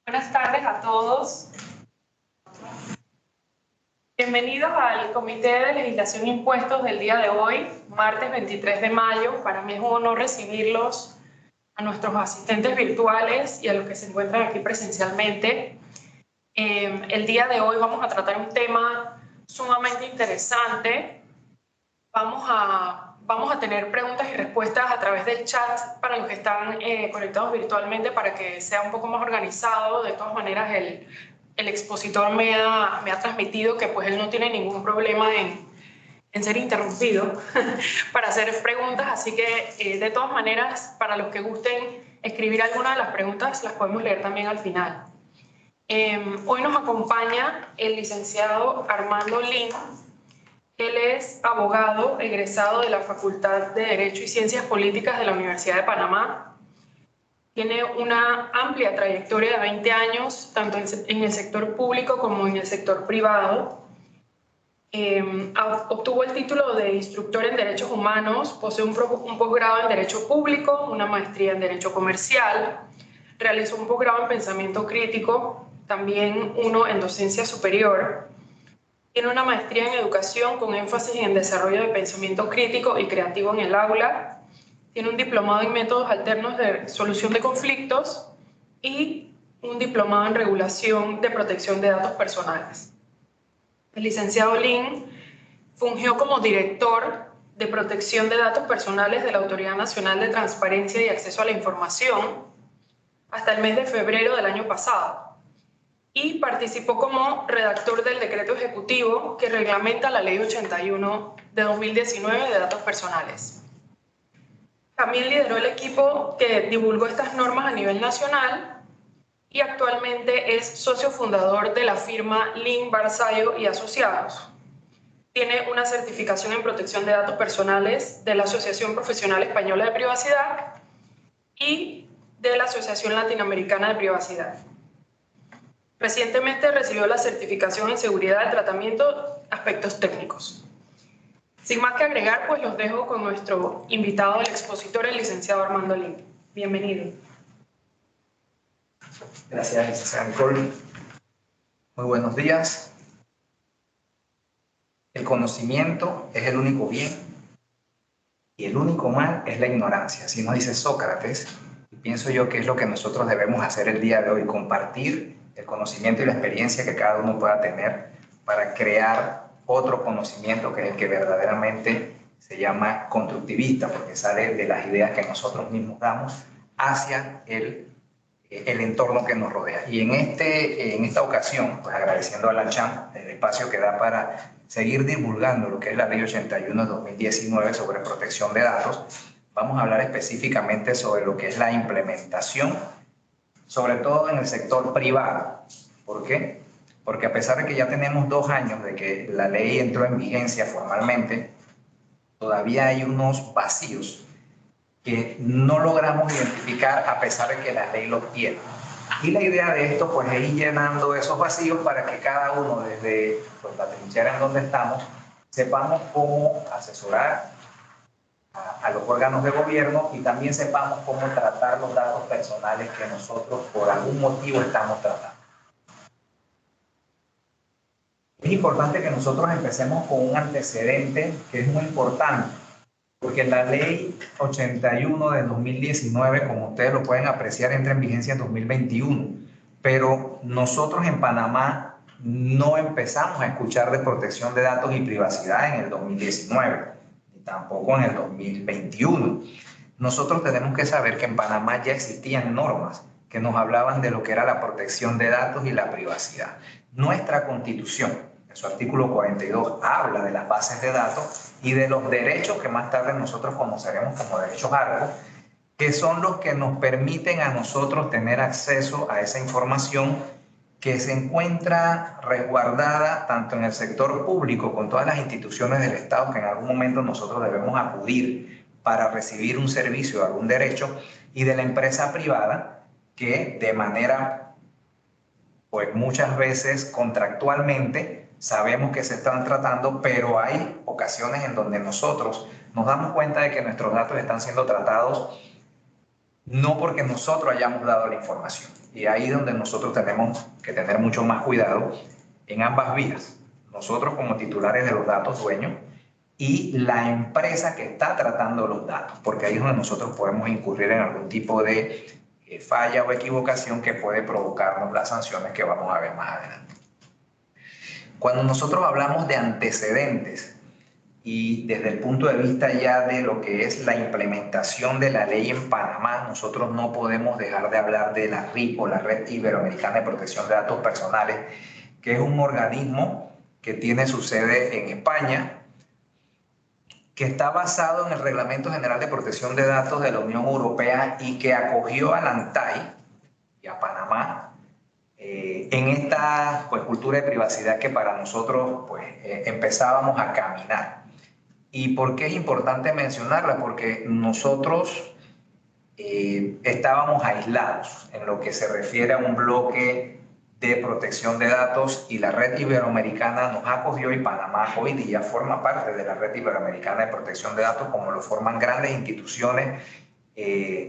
Buenas tardes a todos. Bienvenidos al Comité de Legislación e Impuestos del día de hoy, martes 23 de mayo. Para mí es un honor recibirlos, a nuestros asistentes virtuales y a los que se encuentran aquí presencialmente. El día de hoy vamos a tratar un tema sumamente interesante. Vamos a tener preguntas y respuestas a través del chat para los que están conectados virtualmente, para que sea un poco más organizado. De todas maneras, el expositor me ha transmitido que pues él no tiene ningún problema en ser interrumpido para hacer preguntas, así que de todas maneras, para los que gusten escribir alguna de las preguntas, las podemos leer también al final. Hoy nos acompaña el licenciado Armando Lin. Él es abogado egresado de la Facultad de Derecho y Ciencias Políticas de la Universidad de Panamá. Tiene una amplia trayectoria de 20 años, tanto en el sector público como en el sector privado. Obtuvo el título de instructor en Derechos Humanos, posee un posgrado en Derecho Público, una maestría en Derecho Comercial, realizó un posgrado en Pensamiento Crítico, también uno en Docencia Superior. Tiene una maestría en Educación con énfasis en Desarrollo de Pensamiento Crítico y Creativo en el aula. Tiene un diplomado en Métodos Alternos de Solución de Conflictos y un diplomado en Regulación de Protección de Datos Personales. El licenciado Lin fungió como director de Protección de Datos Personales de la Autoridad Nacional de Transparencia y Acceso a la Información hasta el mes de febrero del año pasado, y participó como redactor del decreto ejecutivo que reglamenta la Ley 81 de 2019 de datos personales. También lideró el equipo que divulgó estas normas a nivel nacional y actualmente es socio fundador de la firma Lin, Barzallo y Asociados. Tiene una certificación en protección de datos personales de la Asociación Profesional Española de Privacidad y de la Asociación Latinoamericana de Privacidad. Recientemente recibió la certificación en seguridad de tratamiento, aspectos técnicos. Sin más que agregar, pues los dejo con nuestro invitado, el expositor, el licenciado Armando Lin. Bienvenido. Gracias, licenciada Nicole. Muy buenos días. El conocimiento es el único bien y el único mal es la ignorancia. Así nos dice Sócrates, y pienso yo que es lo que nosotros debemos hacer el día de hoy, compartir el conocimiento y la experiencia que cada uno pueda tener para crear otro conocimiento que es el que verdaderamente se llama constructivista, porque sale de las ideas que nosotros mismos damos hacia el entorno que nos rodea. Y en esta ocasión, pues agradeciendo a la CHAM el espacio que da para seguir divulgando lo que es la Ley 81 de 2019 sobre protección de datos, vamos a hablar específicamente sobre lo que es la implementación, sobre todo en el sector privado. ¿Por qué? Porque a pesar de que ya tenemos 2 años de que la ley entró en vigencia formalmente, todavía hay unos vacíos que no logramos identificar a pesar de que la ley los tiene. Y la idea de esto pues es ir llenando esos vacíos para que cada uno desde pues, la trinchera en donde estamos sepamos cómo asesorar a los órganos de gobierno y también sepamos cómo tratar los datos personales que nosotros por algún motivo estamos tratando. Es importante que nosotros empecemos con un antecedente que es muy importante, porque la Ley 81 de 2019, como ustedes lo pueden apreciar, entra en vigencia en 2021, pero nosotros en Panamá no empezamos a escuchar de protección de datos y privacidad en el 2019, ni tampoco en el 2021. Nosotros tenemos que saber que en Panamá ya existían normas que nos hablaban de lo que era la protección de datos y la privacidad. Nuestra Constitución, en su artículo 42, habla de las bases de datos y de los derechos que más tarde nosotros conoceremos como derechos ARCO, que son los que nos permiten a nosotros tener acceso a esa información que se encuentra resguardada tanto en el sector público con todas las instituciones del Estado que en algún momento nosotros debemos acudir para recibir un servicio o algún derecho, y de la empresa privada que de manera, pues muchas veces contractualmente, sabemos que se están tratando, pero hay ocasiones en donde nosotros nos damos cuenta de que nuestros datos están siendo tratados no porque nosotros hayamos dado la información. Y ahí es donde nosotros tenemos que tener mucho más cuidado en ambas vías. Nosotros como titulares de los datos dueños y la empresa que está tratando los datos, porque ahí es donde nosotros podemos incurrir en algún tipo de falla o equivocación que puede provocarnos las sanciones que vamos a ver más adelante. Cuando nosotros hablamos de antecedentes y desde el punto de vista ya de lo que es la implementación de la ley en Panamá, nosotros no podemos dejar de hablar de la RIP o la Red Iberoamericana de Protección de Datos Personales, que es un organismo que tiene su sede en España, que está basado en el Reglamento General de Protección de Datos de la Unión Europea y que acogió a la ANTAI y a Panamá en esta pues, cultura de privacidad que para nosotros pues, empezábamos a caminar. ¿Y por qué es importante mencionarla? Porque nosotros estábamos aislados en lo que se refiere a un bloque de protección de datos y la red iberoamericana nos acogió y Panamá hoy día forma parte de la red iberoamericana de protección de datos como lo forman grandes instituciones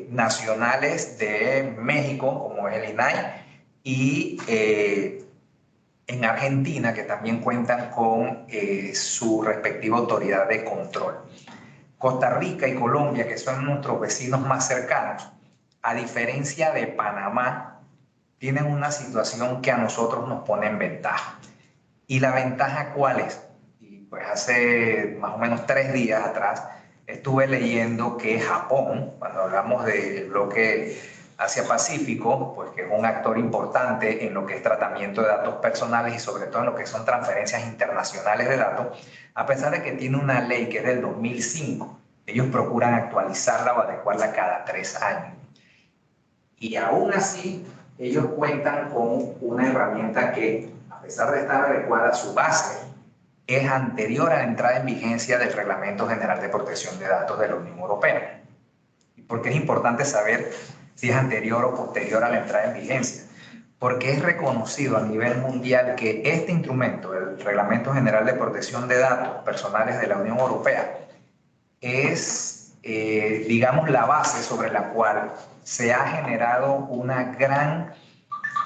nacionales de México como es el INAI y en Argentina que también cuentan con su respectiva autoridad de control. Costa Rica y Colombia, que son nuestros vecinos más cercanos, a diferencia de Panamá, tienen una situación que a nosotros nos pone en ventaja. ¿Y la ventaja cuál es? Y pues hace más o menos 3 días atrás estuve leyendo que Japón, cuando hablamos del bloque Asia-Pacífico, pues que es un actor importante en lo que es tratamiento de datos personales y sobre todo en lo que son transferencias internacionales de datos, a pesar de que tiene una ley que es del 2005, ellos procuran actualizarla o adecuarla cada 3 años. Y aún así, ellos cuentan con una herramienta que, a pesar de estar adecuada a su base, es anterior a la entrada en vigencia del Reglamento General de Protección de Datos de la Unión Europea. ¿Y por qué es importante saber si es anterior o posterior a la entrada en vigencia? Porque es reconocido a nivel mundial que este instrumento, el Reglamento General de Protección de Datos Personales de la Unión Europea, es, digamos, la base sobre la cual se ha generado una gran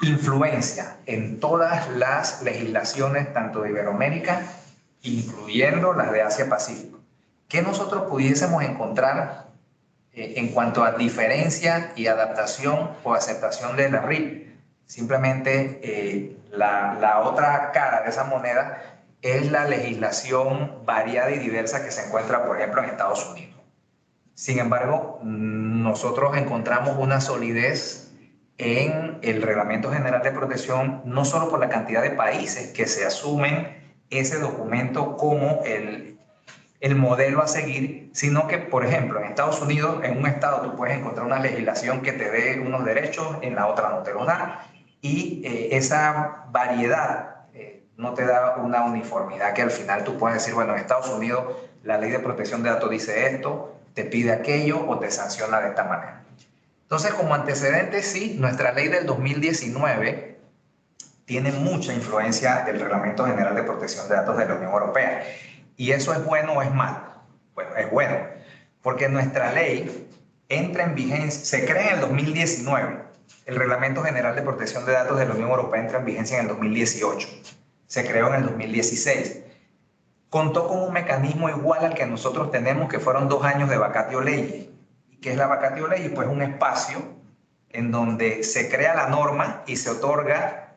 influencia en todas las legislaciones, tanto de Iberoamérica, incluyendo las de Asia-Pacífico. ¿Qué nosotros pudiésemos encontrar en cuanto a diferencia y adaptación o aceptación de la RIP? Simplemente la otra cara de esa moneda es la legislación variada y diversa que se encuentra, por ejemplo, en Estados Unidos. Sin embargo, nosotros encontramos una solidez en el Reglamento General de Protección, no solo por la cantidad de países que se asumen ese documento como el modelo a seguir, sino que, por ejemplo, en Estados Unidos, en un estado tú puedes encontrar una legislación que te dé unos derechos, en la otra no te los da, y esa variedad no te da una uniformidad que al final tú puedes decir, bueno, en Estados Unidos la ley de protección de datos dice esto, te pide aquello o te sanciona de esta manera. Entonces, como antecedente, sí, nuestra ley del 2019 tiene mucha influencia del Reglamento General de Protección de Datos de la Unión Europea. ¿Y eso es bueno o es malo? Bueno, es bueno, porque nuestra ley entra en vigencia, se crea en el 2019. El Reglamento General de Protección de Datos de la Unión Europea entra en vigencia en el 2018. Se creó en el 2016. Contó con un mecanismo igual al que nosotros tenemos, que fueron 2 años de vacatio legis. ¿Y qué es la vacatio legis? Pues un espacio en donde se crea la norma y se otorga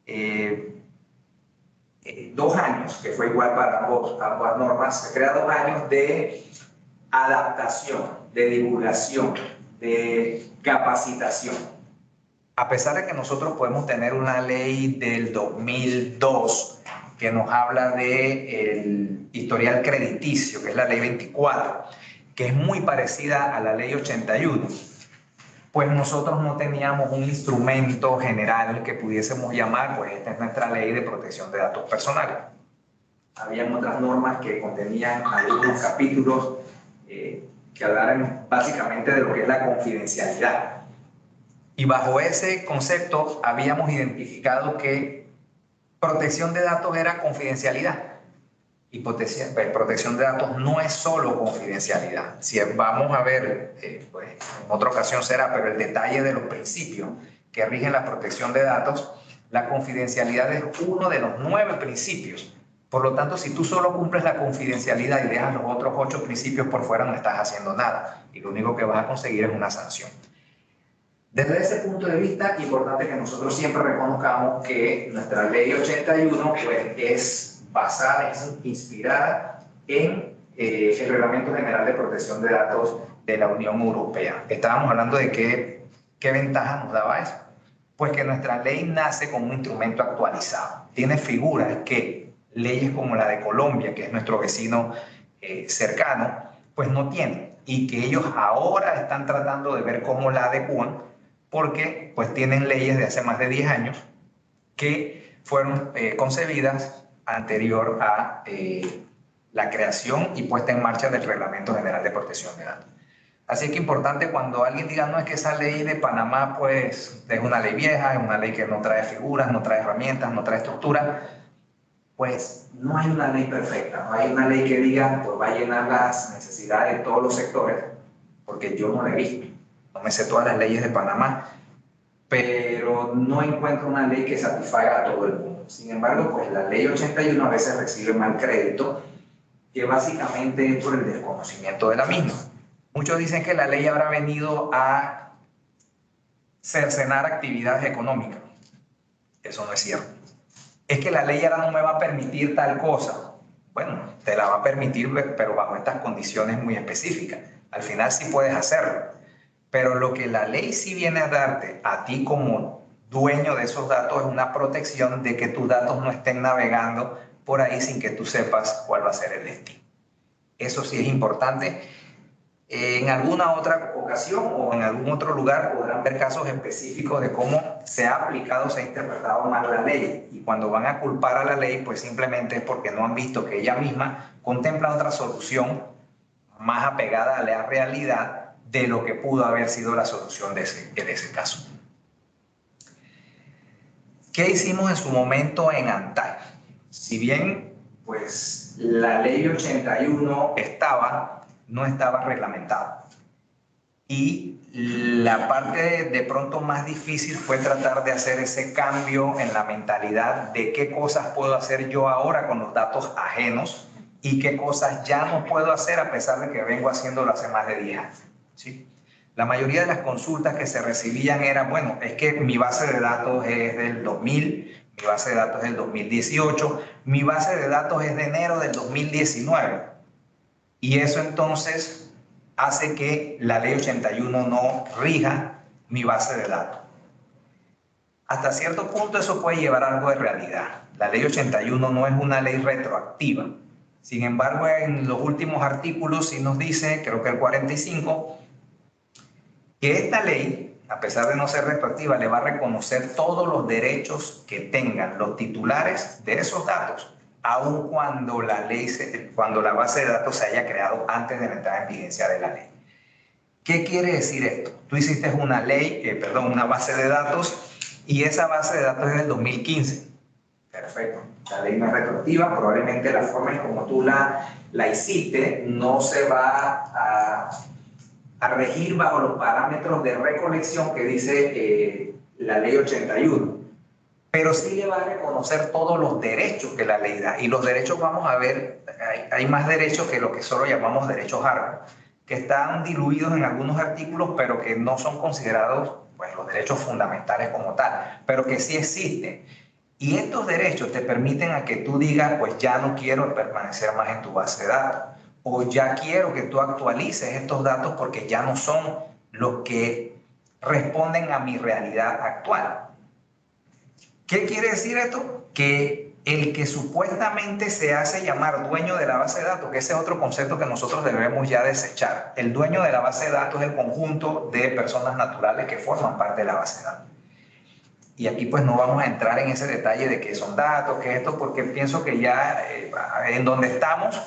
2 años, que fue igual para ambas normas, se crea 2 años de adaptación, de divulgación, de capacitación. A pesar de que nosotros podemos tener una ley del 2002 que nos habla del historial crediticio, que es la ley 24, que es muy parecida a la ley 81, pues nosotros no teníamos un instrumento general que pudiésemos llamar, pues esta es nuestra ley de protección de datos personales. Habían otras normas que contenían algunos capítulos que hablaran básicamente de lo que es la confidencialidad. Y bajo ese concepto habíamos identificado que protección de datos era confidencialidad. protección de datos no es solo confidencialidad. Si vamos a ver, pues en otra ocasión será, pero el detalle de los principios que rigen la protección de datos, la confidencialidad es uno de los 9 principios. Por lo tanto, si tú solo cumples la confidencialidad y dejas los otros 8 principios por fuera, no estás haciendo nada. Y lo único que vas a conseguir es una sanción. Desde ese punto de vista, importante que nosotros siempre reconozcamos que nuestra ley 81 pues, es basada, es inspirada en el Reglamento General de Protección de Datos de la Unión Europea. Estábamos hablando de qué ventaja nos daba eso. Pues que nuestra ley nace como un instrumento actualizado. Tiene figuras que leyes como la de Colombia, que es nuestro vecino cercano, pues no tienen. Y que ellos ahora están tratando de ver cómo la adecúan, porque pues tienen leyes de hace más de 10 años que fueron concebidas anterior a la creación y puesta en marcha del Reglamento General de Protección de Datos. Así que importante cuando alguien diga, no, es que esa ley de Panamá pues es una ley vieja, es una ley que no trae figuras, no trae herramientas, no trae estructura, pues no hay una ley perfecta, no hay una ley que diga, pues va a llenar las necesidades de todos los sectores, porque yo no la he visto. No me sé todas las leyes de Panamá, pero no encuentro una ley que satisfaga a todo el mundo. Sin embargo, pues la ley 81 a veces recibe mal crédito, que básicamente es por el desconocimiento de la misma. Muchos dicen que la ley habrá venido a cercenar actividades económicas. Eso no es cierto. Es que la ley ahora no me va a permitir tal cosa. Bueno, te la va a permitir, pero bajo estas condiciones muy específicas. Al final sí puedes hacerlo. Pero lo que la ley sí viene a darte a ti como dueño de esos datos es una protección de que tus datos no estén navegando por ahí sin que tú sepas cuál va a ser el destino. Eso sí es importante. En alguna otra ocasión o en algún otro lugar podrán ver casos específicos de cómo se ha aplicado, se ha interpretado mal la ley. Y cuando van a culpar a la ley, pues simplemente es porque no han visto que ella misma contempla otra solución más apegada a la realidad de lo que pudo haber sido la solución de ese caso. ¿Qué hicimos en su momento en ANTAI? Si bien pues, la ley 81 no estaba reglamentada. Y la parte de pronto más difícil fue tratar de hacer ese cambio en la mentalidad de qué cosas puedo hacer yo ahora con los datos ajenos y qué cosas ya no puedo hacer a pesar de que vengo haciéndolo hace más de 10 años. ¿Sí? La mayoría de las consultas que se recibían eran, bueno, es que mi base de datos es del 2000, mi base de datos es del 2018, mi base de datos es de enero del 2019. Y eso entonces hace que la ley 81 no rija mi base de datos. Hasta cierto punto eso puede llevar algo de realidad. La ley 81 no es una ley retroactiva. Sin embargo, en los últimos artículos sí nos dice, creo que el 45, que esta ley, a pesar de no ser retroactiva, le va a reconocer todos los derechos que tengan los titulares de esos datos, aun cuando cuando la base de datos se haya creado antes de la entrada en vigencia de la ley. ¿Qué quiere decir esto? Tú hiciste una una base de datos y esa base de datos es del 2015. Perfecto. La ley no es retroactiva, probablemente la forma en como tú la hiciste no se va a regir bajo los parámetros de recolección que dice la ley 81. Pero sí le va a reconocer todos los derechos que la ley da. Y los derechos, vamos a ver, hay más derechos que lo que solo llamamos derechos hardware, que están diluidos en algunos artículos, pero que no son considerados pues, los derechos fundamentales como tal, pero que sí existen. Y estos derechos te permiten a que tú digas, pues ya no quiero permanecer más en tu base de datos, o ya quiero que tú actualices estos datos porque ya no son los que responden a mi realidad actual. ¿Qué quiere decir esto? Que el que supuestamente se hace llamar dueño de la base de datos, que ese es otro concepto que nosotros debemos ya desechar. El dueño de la base de datos es el conjunto de personas naturales que forman parte de la base de datos. Y aquí pues no vamos a entrar en ese detalle de qué son datos, qué es esto, porque pienso que ya en donde estamos,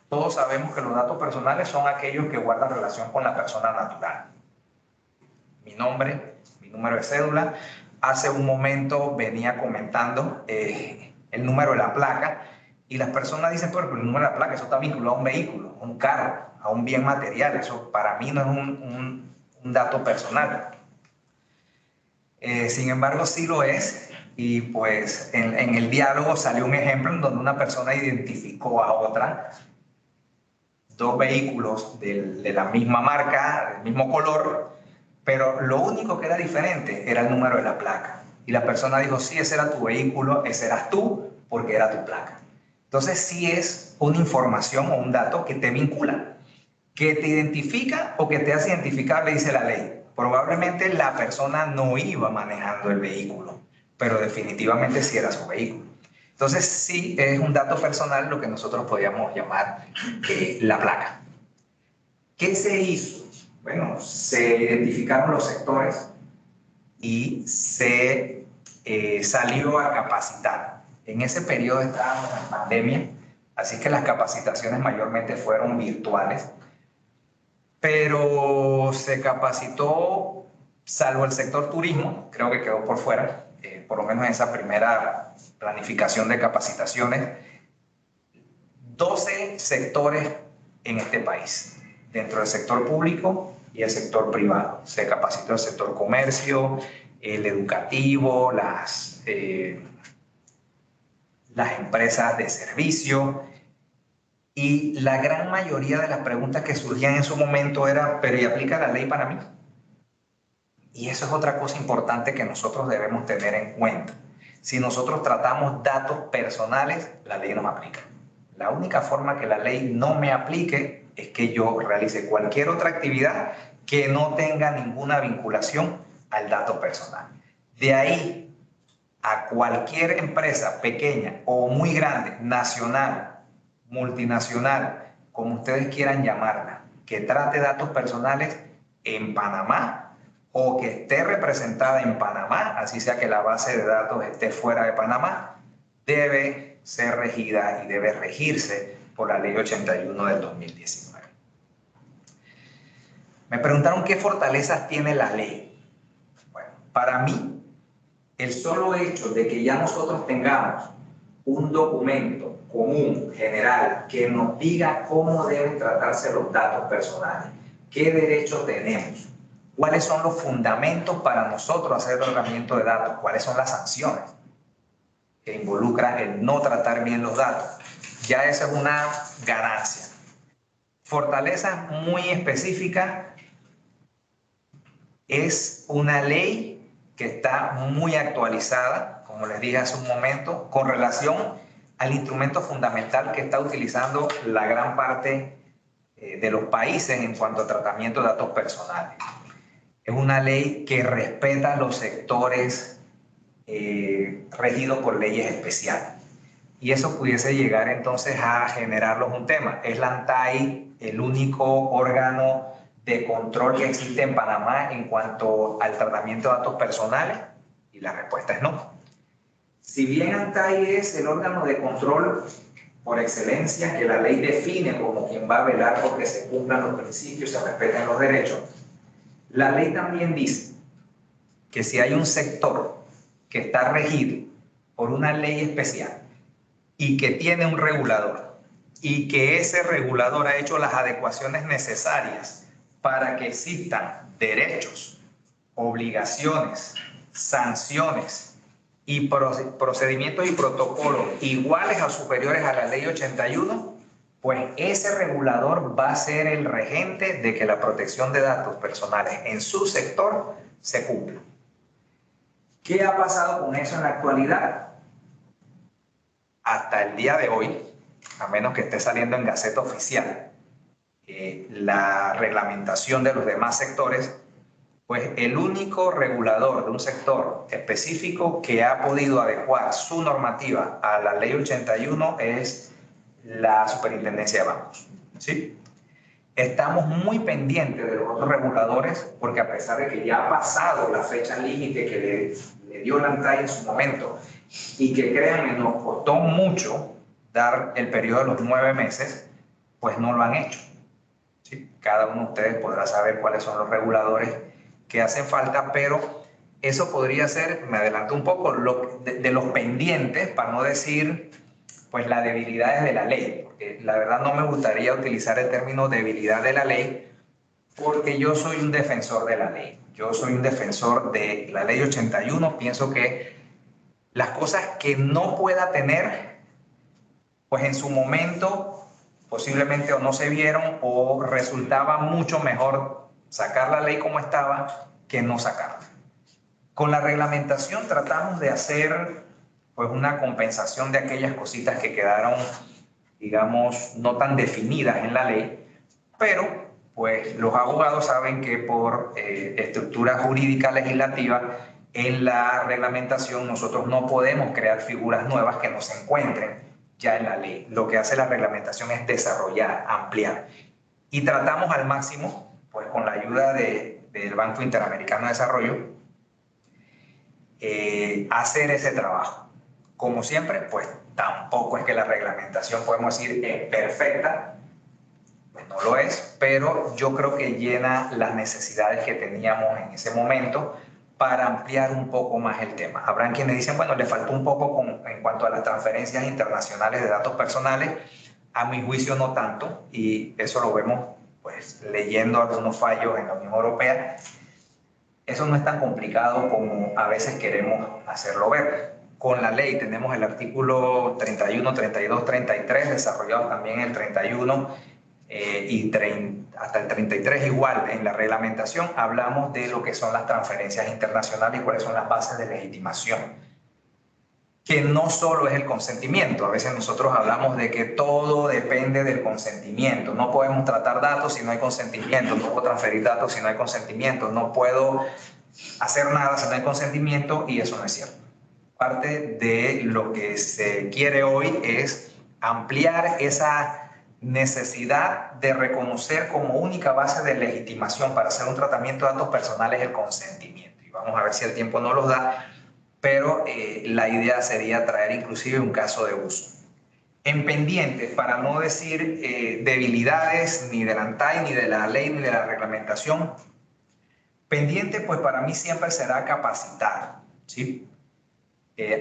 todos sabemos que los datos personales son aquellos que guardan relación con la persona natural. Mi nombre, mi número de cédula. Hace un momento venía comentando el número de la placa Y las personas dicen, pero el número de la placa, eso está vinculado a un vehículo, a un carro, a un bien material. Eso para mí no es un dato personal. Sin embargo, sí lo es. Y pues en el diálogo salió un ejemplo en donde una persona identificó a otra, dos vehículos de la misma marca, del mismo color, pero lo único que era diferente era el número de la placa. Y la persona dijo, sí, ese era tu vehículo, ese eras tú, porque era tu placa. Entonces sí es una información o un dato que te vincula, que te identifica o que te hace identificable, dice la ley. Probablemente la persona no iba manejando el vehículo, pero definitivamente sí era su vehículo. Entonces sí es un dato personal lo que nosotros podríamos llamar la placa. ¿Qué se hizo? Bueno, se identificaron los sectores y se salió a capacitar. En ese periodo estábamos en pandemia, así que las capacitaciones mayormente fueron virtuales, pero se capacitó, salvo el sector turismo, creo que quedó por fuera, por lo menos en esa primera planificación de capacitaciones, 12 sectores en este país, dentro del sector público y el sector privado. Se capacitó el sector comercio, el educativo, las empresas de servicio, y la gran mayoría de las preguntas que surgían en su momento era, ¿pero y aplica la ley para mí? Y eso es otra cosa importante que nosotros debemos tener en cuenta. Si nosotros tratamos datos personales, la ley nos aplica. La única forma que la ley no me aplique es que yo realice cualquier otra actividad que no tenga ninguna vinculación al dato personal. De ahí a cualquier empresa pequeña o muy grande, nacional, multinacional, como ustedes quieran llamarla, que trate datos personales en Panamá o que esté representada en Panamá, así sea que la base de datos esté fuera de Panamá, debe ser regida y debe regirse por la Ley 81 del 2019. Me preguntaron qué fortalezas tiene la ley. Bueno, para mí, el solo hecho de que ya nosotros tengamos un documento común, general, que nos diga cómo deben tratarse los datos personales, qué derechos tenemos, cuáles son los fundamentos para nosotros hacer el tratamiento de datos, cuáles son las sanciones que involucran el no tratar bien los datos. Ya esa es una ganancia. Fortaleza muy específica es una ley que está muy actualizada, como les dije hace un momento, con relación al instrumento fundamental que está utilizando la gran parte de los países en cuanto a tratamiento de datos personales. Es una ley que respeta los sectores regidos por leyes especiales. Y eso pudiese llegar entonces a generarlos un tema. ¿Es la ANTAI el único órgano de control que existe en Panamá en cuanto al tratamiento de datos personales? Y la respuesta es no. Si bien ANTAI es el órgano de control por excelencia que la ley define como quien va a velar porque se cumplan los principios, se respeten los derechos, la ley también dice que si hay un sector que está regido por una ley especial y que tiene un regulador y que ese regulador ha hecho las adecuaciones necesarias para que existan derechos, obligaciones, sanciones y procedimientos y protocolos iguales o superiores a la ley 81, pues ese regulador va a ser el regente de que la protección de datos personales en su sector se cumpla. ¿Qué ha pasado con eso en la actualidad? Hasta el día de hoy, a menos que esté saliendo en Gaceta Oficial, la reglamentación de los demás sectores, pues el único regulador de un sector específico que ha podido adecuar su normativa a la ley 81 es la Superintendencia de Bancos, ¿sí? Estamos muy pendientes de los otros reguladores porque a pesar de que ya ha pasado la fecha límite que le dio la ANTAI en su momento y que créanme nos costó mucho dar el periodo de los 9 meses, pues no lo han hecho, ¿sí? Cada uno de ustedes podrá saber cuáles son los reguladores que hacen falta, pero eso podría ser, me adelanto un poco, de los pendientes, para no decir pues las debilidades de la ley, porque la verdad no me gustaría utilizar el término debilidad de la ley, porque yo soy un defensor de la ley. Yo soy un defensor de la ley 81. Pienso que las cosas que no pueda tener, pues en su momento posiblemente o no se vieron o resultaba mucho mejor sacar la ley como estaba que no sacarla. Con la reglamentación tratamos de hacer pues una compensación de aquellas cositas que quedaron, digamos, no tan definidas en la ley, pero pues los abogados saben que por estructura jurídica legislativa en la reglamentación nosotros no podemos crear figuras nuevas que no se encuentren ya en la ley. Lo que hace la reglamentación es desarrollar, ampliar. Y tratamos al máximo, pues con la ayuda del Banco Interamericano de Desarrollo, hacer ese trabajo. Como siempre, pues tampoco es que la reglamentación, podemos decir, es perfecta, pues no lo es, pero yo creo que llena las necesidades que teníamos en ese momento para ampliar un poco más el tema. Habrán quienes dicen, bueno, le faltó un poco en cuanto a las transferencias internacionales de datos personales. A mi juicio no tanto, y eso lo vemos pues leyendo algunos fallos en la Unión Europea. Eso no es tan complicado como a veces queremos hacerlo ver. Con la ley tenemos el artículo 31, 32, 33, desarrollado también el 31 hasta el 33 igual. En la reglamentación hablamos de lo que son las transferencias internacionales y cuáles son las bases de legitimación. Que no solo es el consentimiento. A veces nosotros hablamos de que todo depende del consentimiento. No podemos tratar datos si no hay consentimiento. No puedo transferir datos si no hay consentimiento. No puedo hacer nada si no hay consentimiento, y eso no es cierto. Parte de lo que se quiere hoy es ampliar esa necesidad de reconocer como única base de legitimación para hacer un tratamiento de datos personales el consentimiento. Y vamos a ver si el tiempo nos lo da, pero la idea sería traer inclusive un caso de uso. En pendiente, para no decir debilidades ni del ANTAI, ni de la ley, ni de la reglamentación, pendiente pues para mí siempre será capacitar, ¿sí?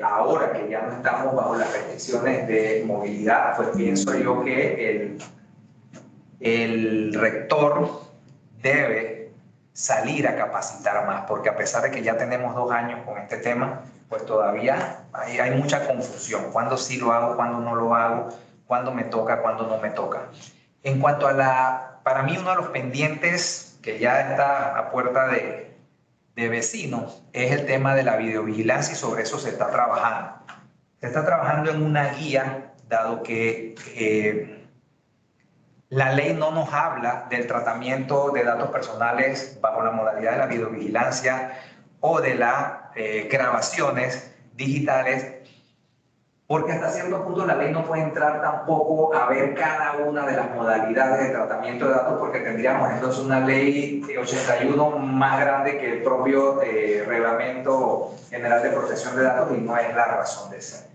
Ahora que ya no estamos bajo las restricciones de movilidad, pues pienso yo que el rector debe salir a capacitar más, porque a pesar de que ya tenemos 2 años con este tema, pues todavía hay mucha confusión. ¿Cuándo sí lo hago? ¿Cuándo no lo hago? ¿Cuándo me toca? ¿Cuándo no me toca? En cuanto a para mí uno de los pendientes que ya está a puerta de vecinos es el tema de la videovigilancia, y sobre eso se está trabajando. Se está trabajando en una guía, dado que la ley no nos habla del tratamiento de datos personales bajo la modalidad de la videovigilancia o de las grabaciones digitales, porque hasta cierto punto la ley no puede entrar tampoco a ver cada una de las modalidades de tratamiento de datos, porque tendríamos entonces una ley 81 más grande que el propio Reglamento General de Protección de Datos, y no es la razón de ser.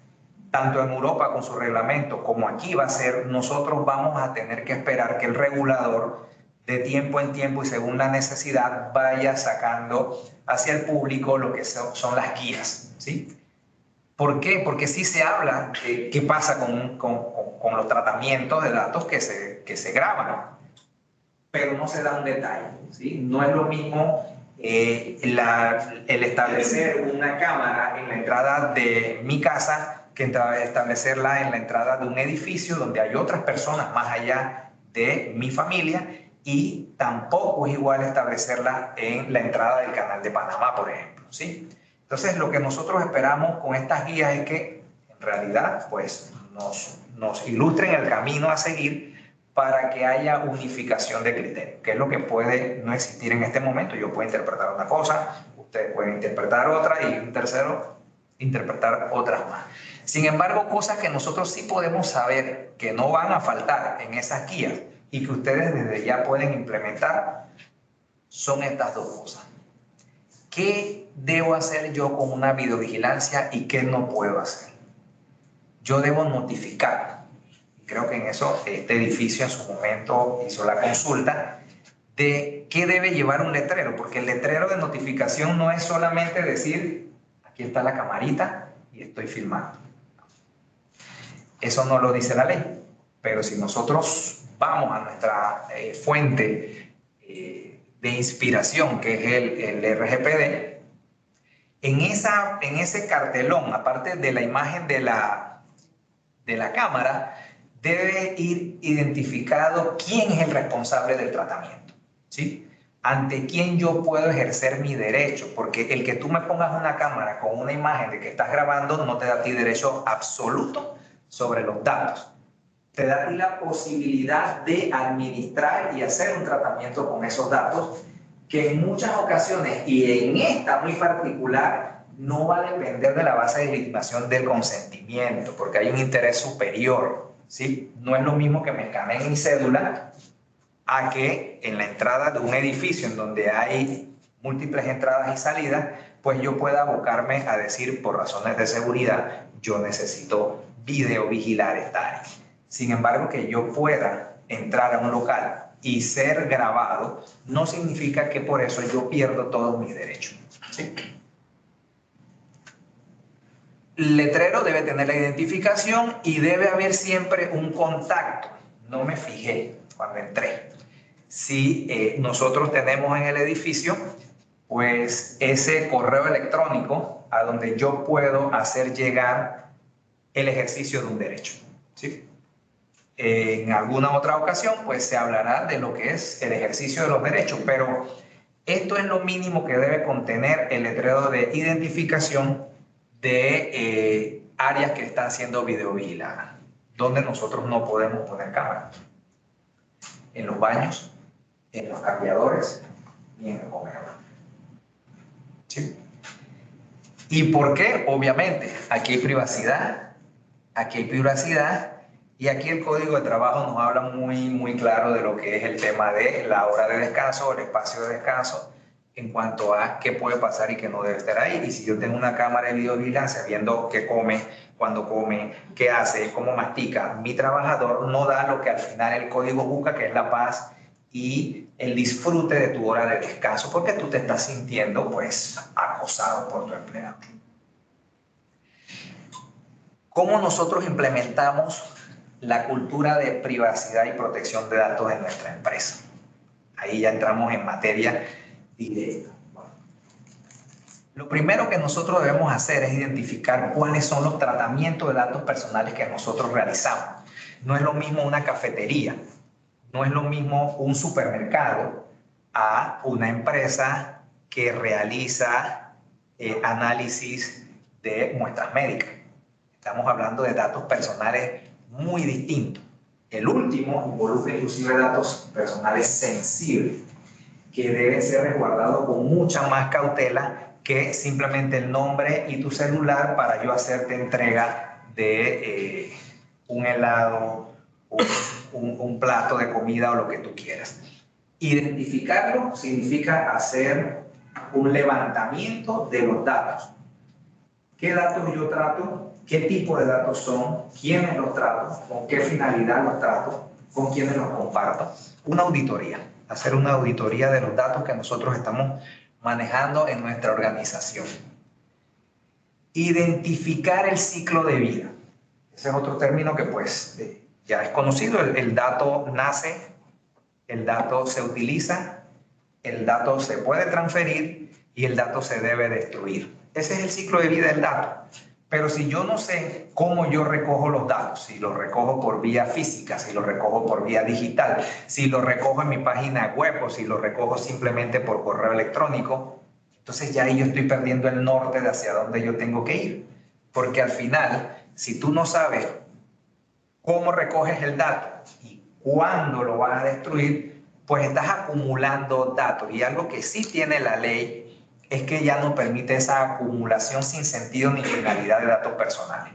Tanto en Europa con su reglamento como aquí va a ser, nosotros vamos a tener que esperar que el regulador de tiempo en tiempo y según la necesidad vaya sacando hacia el público lo que son las guías, ¿sí? ¿Por qué? Porque sí se habla de qué pasa con los tratamientos de datos que se graban, pero no se da un detalle, ¿sí? No es lo mismo el establecer una cámara en la entrada de mi casa que establecerla en la entrada de un edificio donde hay otras personas más allá de mi familia, y tampoco es igual establecerla en la entrada del Canal de Panamá, por ejemplo, ¿sí? Entonces, lo que nosotros esperamos con estas guías es que, en realidad, pues, nos ilustren el camino a seguir para que haya unificación de criterios, que es lo que puede no existir en este momento. Yo puedo interpretar una cosa, ustedes pueden interpretar otra, y un tercero interpretar otras más. Sin embargo, cosas que nosotros sí podemos saber que no van a faltar en esas guías y que ustedes desde ya pueden implementar son estas 2 cosas. ¿Qué debo hacer yo con una videovigilancia y qué no puedo hacer? Yo debo notificar. Creo que en eso este edificio en su momento hizo la consulta de qué debe llevar un letrero, porque el letrero de notificación no es solamente decir, aquí está la camarita y estoy filmando. Eso no lo dice la ley, pero si nosotros vamos a nuestra fuente de inspiración, que es el RGPD, en ese cartelón, aparte de la imagen de la cámara, debe ir identificado quién es el responsable del tratamiento, ¿sí? Ante quién yo puedo ejercer mi derecho, porque el que tú me pongas una cámara con una imagen de que estás grabando no te da a ti derecho absoluto sobre los datos. Te da a ti la posibilidad de administrar y hacer un tratamiento con esos datos, que en muchas ocasiones, y en esta muy particular, no va a depender de la base de legitimación del consentimiento, porque hay un interés superior, ¿sí? No es lo mismo que me escaneen mi cédula a que en la entrada de un edificio en donde hay múltiples entradas y salidas, pues yo pueda abocarme a decir, por razones de seguridad, yo necesito videovigilar esta área. Sin embargo, que yo pueda entrar a un local y ser grabado, no significa que por eso yo pierdo todos mis derechos, ¿sí? El letrero debe tener la identificación y debe haber siempre un contacto. No me fijé cuando entré. Si nosotros tenemos en el edificio, pues ese correo electrónico a donde yo puedo hacer llegar el ejercicio de un derecho, ¿sí? En alguna otra ocasión, pues se hablará de lo que es el ejercicio de los derechos, pero esto es lo mínimo que debe contener el letrero de identificación de áreas que están siendo videovigiladas, donde nosotros no podemos poner cámaras. En los baños, en los cambiadores y en el comedor. ¿Sí? ¿Y por qué? Obviamente, aquí hay privacidad, y aquí el Código de Trabajo nos habla muy claro de lo que es el tema de la hora de descanso, el espacio de descanso, en cuanto a qué puede pasar y qué no debe estar ahí. Y si yo tengo una cámara de videovigilancia viendo qué come, cuándo come, qué hace, cómo mastica, mi trabajador no da lo que al final el código busca, que es la paz y el disfrute de tu hora de descanso, porque tú te estás sintiendo pues acosado por tu empleado. ¿Cómo nosotros implementamos la cultura de privacidad y protección de datos en nuestra empresa? Ahí ya entramos en materia directa. Lo primero que nosotros debemos hacer es identificar cuáles son los tratamientos de datos personales que nosotros realizamos. No es lo mismo una cafetería, no es lo mismo un supermercado a una empresa que realiza análisis de muestras médicas. Estamos hablando de datos personales muy distintos. El último involucra inclusive datos personales sensibles que deben ser resguardados con mucha más cautela que simplemente el nombre y tu celular para yo hacerte entrega de un helado, un plato de comida o lo que tú quieras. Identificarlo significa hacer un levantamiento de los datos. ¿Qué datos yo trato? ¿Qué tipo de datos son? ¿Quiénes los trato? ¿Con qué finalidad los trato? ¿Con quiénes los comparto? Una auditoría. Hacer una auditoría de los datos que nosotros estamos manejando en nuestra organización. Identificar el ciclo de vida. Ese es otro término que pues ya es conocido. El dato nace, el dato se utiliza, el dato se puede transferir y el dato se debe destruir. Ese es el ciclo de vida del dato. Pero si yo no sé cómo yo recojo los datos, si los recojo por vía física, si los recojo por vía digital, si los recojo en mi página web o si los recojo simplemente por correo electrónico, entonces ya ahí yo estoy perdiendo el norte de hacia dónde yo tengo que ir. Porque al final, si tú no sabes cómo recoges el dato y cuándo lo vas a destruir, pues estás acumulando datos. Y algo que sí tiene la ley es que ya no permite esa acumulación sin sentido ni finalidad de datos personales.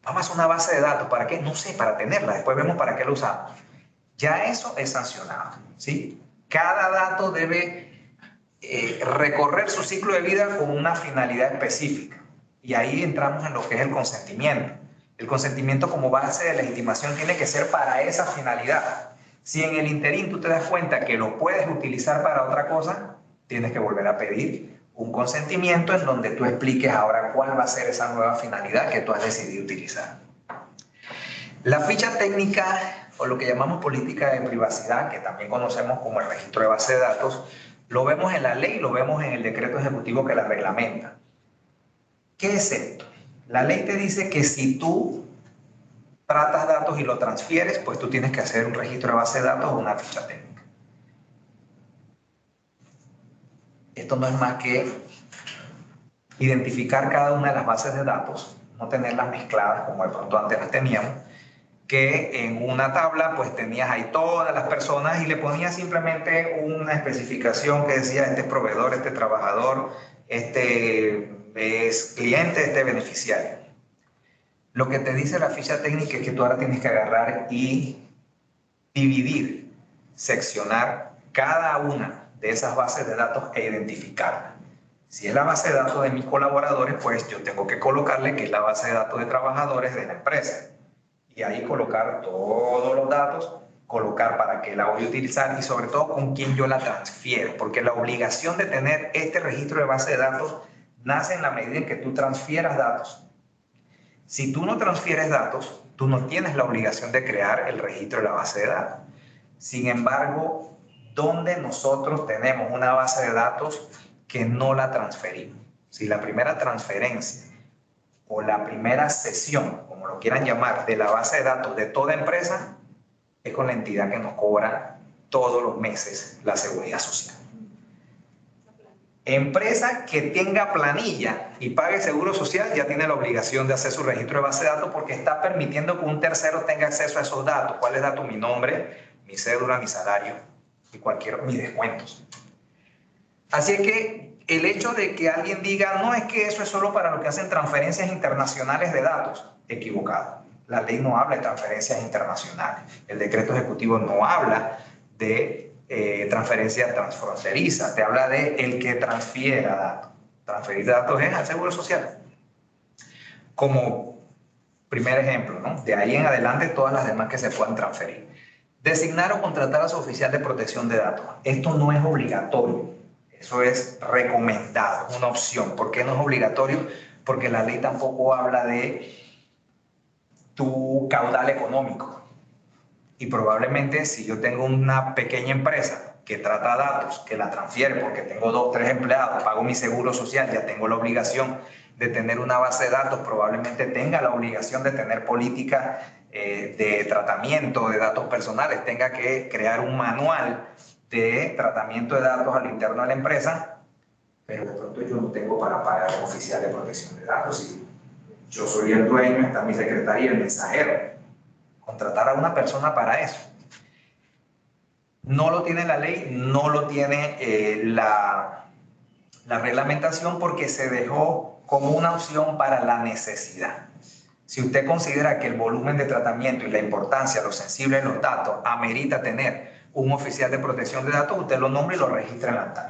Vamos a hacer una base de datos. ¿Para qué? No sé, para tenerla. Después vemos para qué lo usamos. Ya eso es sancionado, ¿sí? Cada dato debe recorrer su ciclo de vida con una finalidad específica. Y ahí entramos en lo que es el consentimiento. El consentimiento como base de legitimación tiene que ser para esa finalidad. Si en el interín tú te das cuenta que lo puedes utilizar para otra cosa, tienes que volver a pedir un consentimiento en donde tú expliques ahora cuál va a ser esa nueva finalidad que tú has decidido utilizar. La ficha técnica, o lo que llamamos política de privacidad, que también conocemos como el registro de base de datos, lo vemos en la ley, lo vemos en el decreto ejecutivo que la reglamenta. ¿Qué es esto? La ley te dice que si tú tratas datos y lo transfieres, pues tú tienes que hacer un registro de base de datos o una ficha técnica. Esto no es más que identificar cada una de las bases de datos, no tenerlas mezcladas como de pronto antes las teníamos, que en una tabla pues tenías ahí todas las personas y le ponías simplemente una especificación que decía este es proveedor, este trabajador, este es cliente, este beneficiario. Lo que te dice la ficha técnica es que tú ahora tienes que agarrar y dividir, seccionar cada una de esas bases de datos e identificarla. Si es la base de datos de mis colaboradores, pues yo tengo que colocarle que es la base de datos de trabajadores de la empresa. Y ahí colocar todos los datos, colocar para qué la voy a utilizar y sobre todo con quién yo la transfiero, porque la obligación de tener este registro de base de datos nace en la medida en que tú transfieras datos. Si tú no transfieres datos, tú no tienes la obligación de crear el registro de la base de datos. Sin embargo, ¿dónde nosotros tenemos una base de datos que no la transferimos? Si la primera transferencia o la primera sesión, como lo quieran llamar, de la base de datos de toda empresa, es con la entidad que nos cobra todos los meses la seguridad social. Empresa que tenga planilla y pague seguro social ya tiene la obligación de hacer su registro de base de datos porque está permitiendo que un tercero tenga acceso a esos datos. ¿Cuáles datos? Mi nombre, mi cédula, mi salario y mis descuentos. Así es que el hecho de que alguien diga, no, es que eso es solo para los que hacen transferencias internacionales de datos, equivocado. La ley no habla de transferencias internacionales. El decreto ejecutivo no habla de transferencias transfronterizas. Te habla de el que transfiera datos. Transferir datos es al Seguro Social. Como primer ejemplo, ¿no? De ahí en adelante todas las demás que se puedan transferir. Designar o contratar a su oficial de protección de datos. Esto no es obligatorio. Eso es recomendado, una opción. ¿Por qué no es obligatorio? Porque la ley tampoco habla de tu caudal económico. Y probablemente si yo tengo una pequeña empresa que trata datos, que la transfiere porque tengo 2 o 3 empleados, pago mi seguro social, ya tengo la obligación de tener una base de datos, probablemente tenga la obligación de tener política de tratamiento de datos personales, tenga que crear un manual de tratamiento de datos al interno de la empresa, pero de pronto yo no tengo para pagar un oficial de protección de datos. Si yo soy el dueño, está mi secretaria y el mensajero. Contratar a una persona para eso. No lo tiene la ley, no lo tiene la reglamentación porque se dejó como una opción para la necesidad. Si usted considera que el volumen de tratamiento y la importancia, lo sensible de los datos, amerita tener un oficial de protección de datos, usted lo nombra y lo registra en la ANTAD.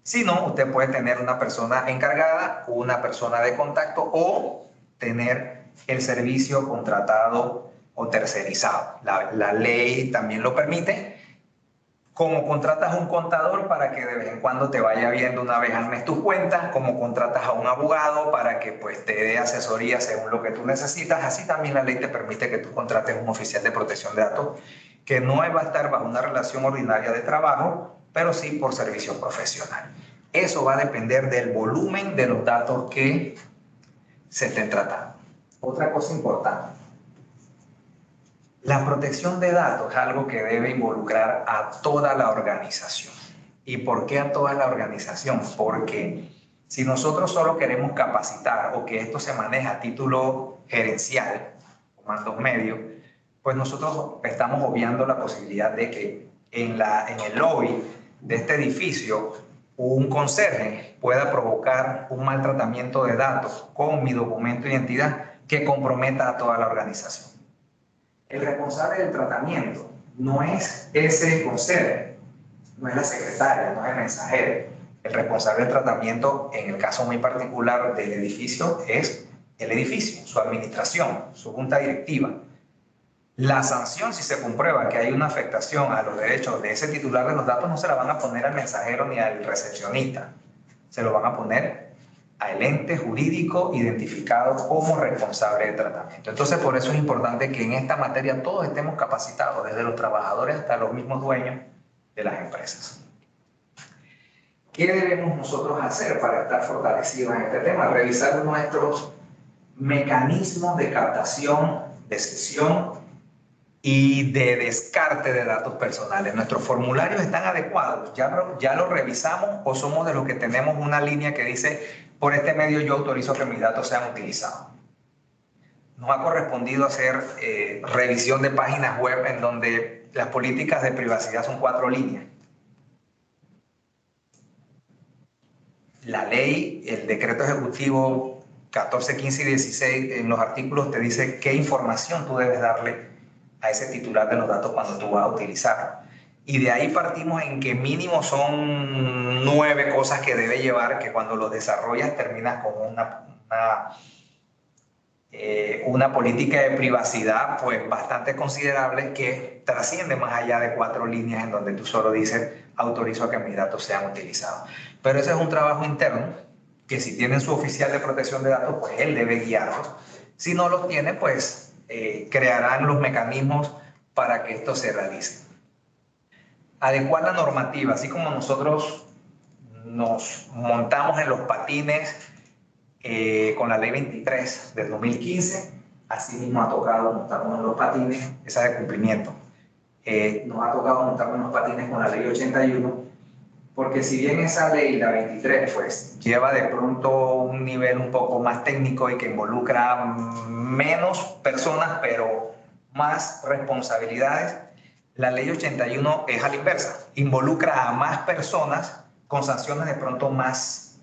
Si no, usted puede tener una persona encargada, una persona de contacto o tener el servicio contratado o tercerizado. La ley también lo permite. Como contratas a un contador para que de vez en cuando te vaya viendo una vez al mes tus cuentas, como contratas a un abogado para que pues te dé asesoría según lo que tú necesitas, así también la ley te permite que tú contrates un oficial de protección de datos que no va a estar bajo una relación ordinaria de trabajo, pero sí por servicio profesional. Eso va a depender del volumen de los datos que se estén tratando. Otra cosa importante. La protección de datos es algo que debe involucrar a toda la organización. ¿Y por qué a toda la organización? Porque si nosotros solo queremos capacitar o que esto se maneja a título gerencial, mandos medios, pues nosotros estamos obviando la posibilidad de que en el lobby de este edificio un conserje pueda provocar un maltratamiento de datos con mi documento de identidad que comprometa a toda la organización. El responsable del tratamiento no es ese conserje, no es la secretaria, no es el mensajero. El responsable del tratamiento, en el caso muy particular del edificio, es el edificio, su administración, su junta directiva. La sanción, si se comprueba que hay una afectación a los derechos de ese titular de los datos, no se la van a poner al mensajero ni al recepcionista. Se lo van a poner al ente jurídico identificado como responsable de tratamiento. Entonces, por eso es importante que en esta materia todos estemos capacitados, desde los trabajadores hasta los mismos dueños de las empresas. ¿Qué debemos nosotros hacer para estar fortalecidos en este tema? Revisar nuestros mecanismos de captación, de cesión y de descarte de datos personales. ¿Nuestros formularios están adecuados? ¿Ya lo revisamos o somos de los que tenemos una línea que dice por este medio yo autorizo que mis datos sean utilizados? Nos ha correspondido hacer revisión de páginas web en donde las políticas de privacidad son 4 líneas. La ley, el decreto ejecutivo 14, 15 y 16 en los artículos te dice qué información tú debes darle a ese titular de los datos cuando tú vas a utilizarlo. Y de ahí partimos en que mínimo son 9 cosas que debe llevar, que cuando los desarrollas terminas con una política de privacidad pues bastante considerable que trasciende más allá de 4 líneas en donde tú solo dices autorizo a que mis datos sean utilizados. Pero ese es un trabajo interno que si tienen su oficial de protección de datos, pues él debe guiarlos. Si no los tiene, pues crearán los mecanismos para que esto se realice. Adecuar la normativa, así como nosotros nos montamos en los patines con la ley 23 del 2015, así mismo ha tocado montarnos en los patines, esa de cumplimiento. Nos ha tocado montarnos en los patines con la ley 81, porque si bien esa ley, la 23, pues lleva de pronto un nivel un poco más técnico y que involucra menos personas, pero más responsabilidades, la ley 81 es a la inversa, involucra a más personas con sanciones de pronto más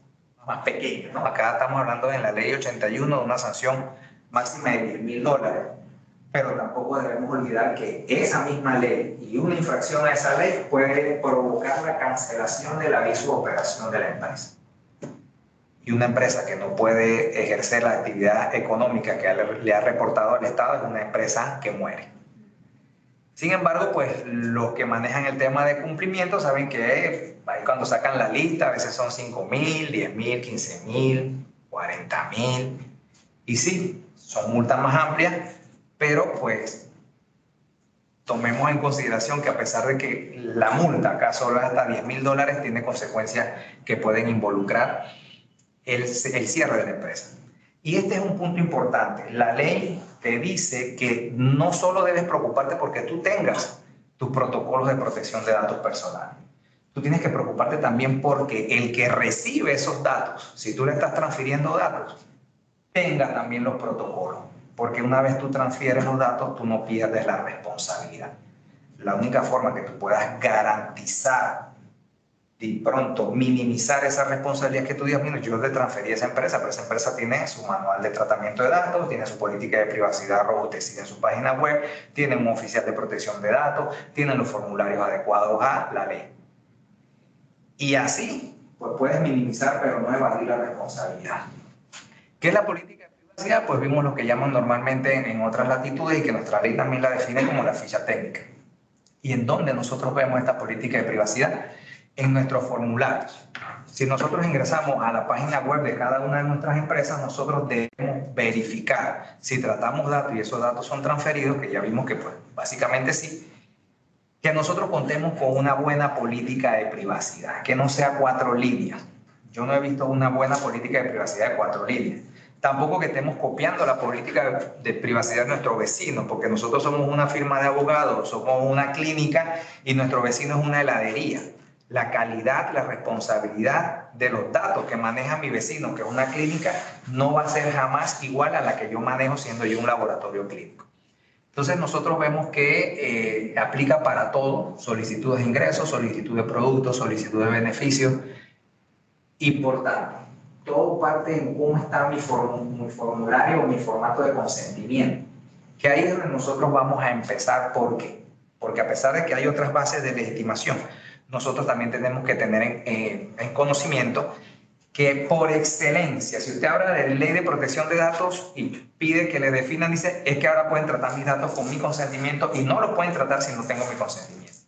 pequeñas, ¿no? Acá estamos hablando en la ley 81 de una sanción máxima de $10,000, pero tampoco debemos olvidar que esa misma ley y una infracción a esa ley puede provocar la cancelación del aviso de operación de la empresa. Y una empresa que no puede ejercer la actividad económica que le ha reportado al Estado es una empresa que muere. Sin embargo, pues los que manejan el tema de cumplimiento saben que ahí cuando sacan la lista a veces son 5,000, 10,000, 15,000, 40,000. Y sí, son multas más amplias, pero pues tomemos en consideración que a pesar de que la multa acá solo es hasta $10,000, tiene consecuencias que pueden involucrar el cierre de la empresa. Y este es un punto importante. La ley te dice que no solo debes preocuparte porque tú tengas tus protocolos de protección de datos personales. Tú tienes que preocuparte también porque el que recibe esos datos, si tú le estás transfiriendo datos, tenga también los protocolos. Porque una vez tú transfieres los datos, tú no pierdes la responsabilidad. La única forma que tú puedas garantizar y pronto minimizar esa responsabilidad que tú digas, mira, yo le transferí a esa empresa, pero esa empresa tiene su manual de tratamiento de datos, tiene su política de privacidad robustecida en su página web, tiene un oficial de protección de datos, tiene los formularios adecuados a la ley. Y así, pues puedes minimizar, pero no evadir la responsabilidad. ¿Qué es la política de privacidad? Pues vimos lo que llaman normalmente en otras latitudes y que nuestra ley también la define como la ficha técnica. ¿Y en dónde nosotros vemos esta política de privacidad? En nuestros formularios. Si nosotros ingresamos a la página web de cada una de nuestras empresas, nosotros debemos verificar si tratamos datos y esos datos son transferidos, que ya vimos que pues básicamente sí, que nosotros contemos con una buena política de privacidad, que no sea 4 líneas. Yo no he visto una buena política de privacidad de 4 líneas. Tampoco que estemos copiando la política de privacidad de nuestro vecino, porque nosotros somos una firma de abogados, somos una clínica y nuestro vecino es una heladería. La calidad, la responsabilidad de los datos que maneja mi vecino, que es una clínica, no va a ser jamás igual a la que yo manejo siendo yo un laboratorio clínico. Entonces nosotros vemos que aplica para todo, solicitud de ingresos, solicitud de productos, solicitud de beneficios. Importante, todo parte en cómo está mi formulario o mi formato de consentimiento. Que ahí es donde nosotros vamos a empezar. ¿Por qué? Porque a pesar de que hay otras bases de legitimación, nosotros también tenemos que tener en conocimiento que por excelencia, si usted habla de ley de protección de datos y pide que le definan, dice, es que ahora pueden tratar mis datos con mi consentimiento y no lo pueden tratar si no tengo mi consentimiento.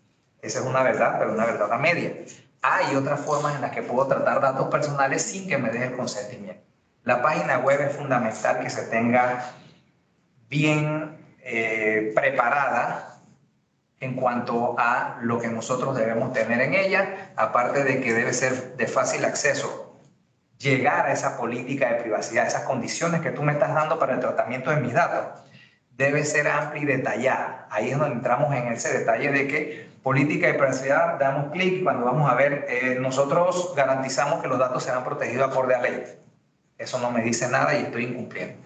Esa es una verdad, pero una verdad a media. Hay otras formas en las que puedo tratar datos personales sin que me dé el consentimiento. La página web es fundamental que se tenga bien preparada en cuanto a lo que nosotros debemos tener en ella, aparte de que debe ser de fácil acceso, llegar a esa política de privacidad, esas condiciones que tú me estás dando para el tratamiento de mis datos, debe ser amplia y detallada. Ahí es donde entramos en ese detalle de que política de privacidad, damos clic y cuando vamos a ver, nosotros garantizamos que los datos serán protegidos acorde a ley. Eso no me dice nada y estoy incumpliendo.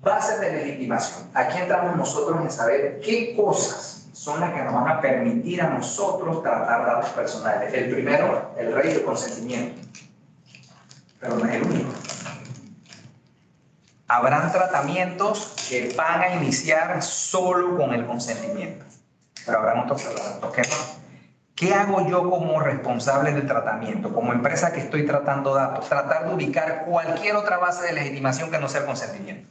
Bases de legitimación. Aquí entramos nosotros en saber qué cosas son las que nos van a permitir a nosotros tratar datos personales. El primero, el rey del consentimiento. Pero no es el único. Habrán tratamientos que van a iniciar solo con el consentimiento. Pero habrán otros tratamientos que no. ¿Qué hago yo como responsable del tratamiento? Como empresa que estoy tratando datos, tratar de ubicar cualquier otra base de legitimación que no sea el consentimiento.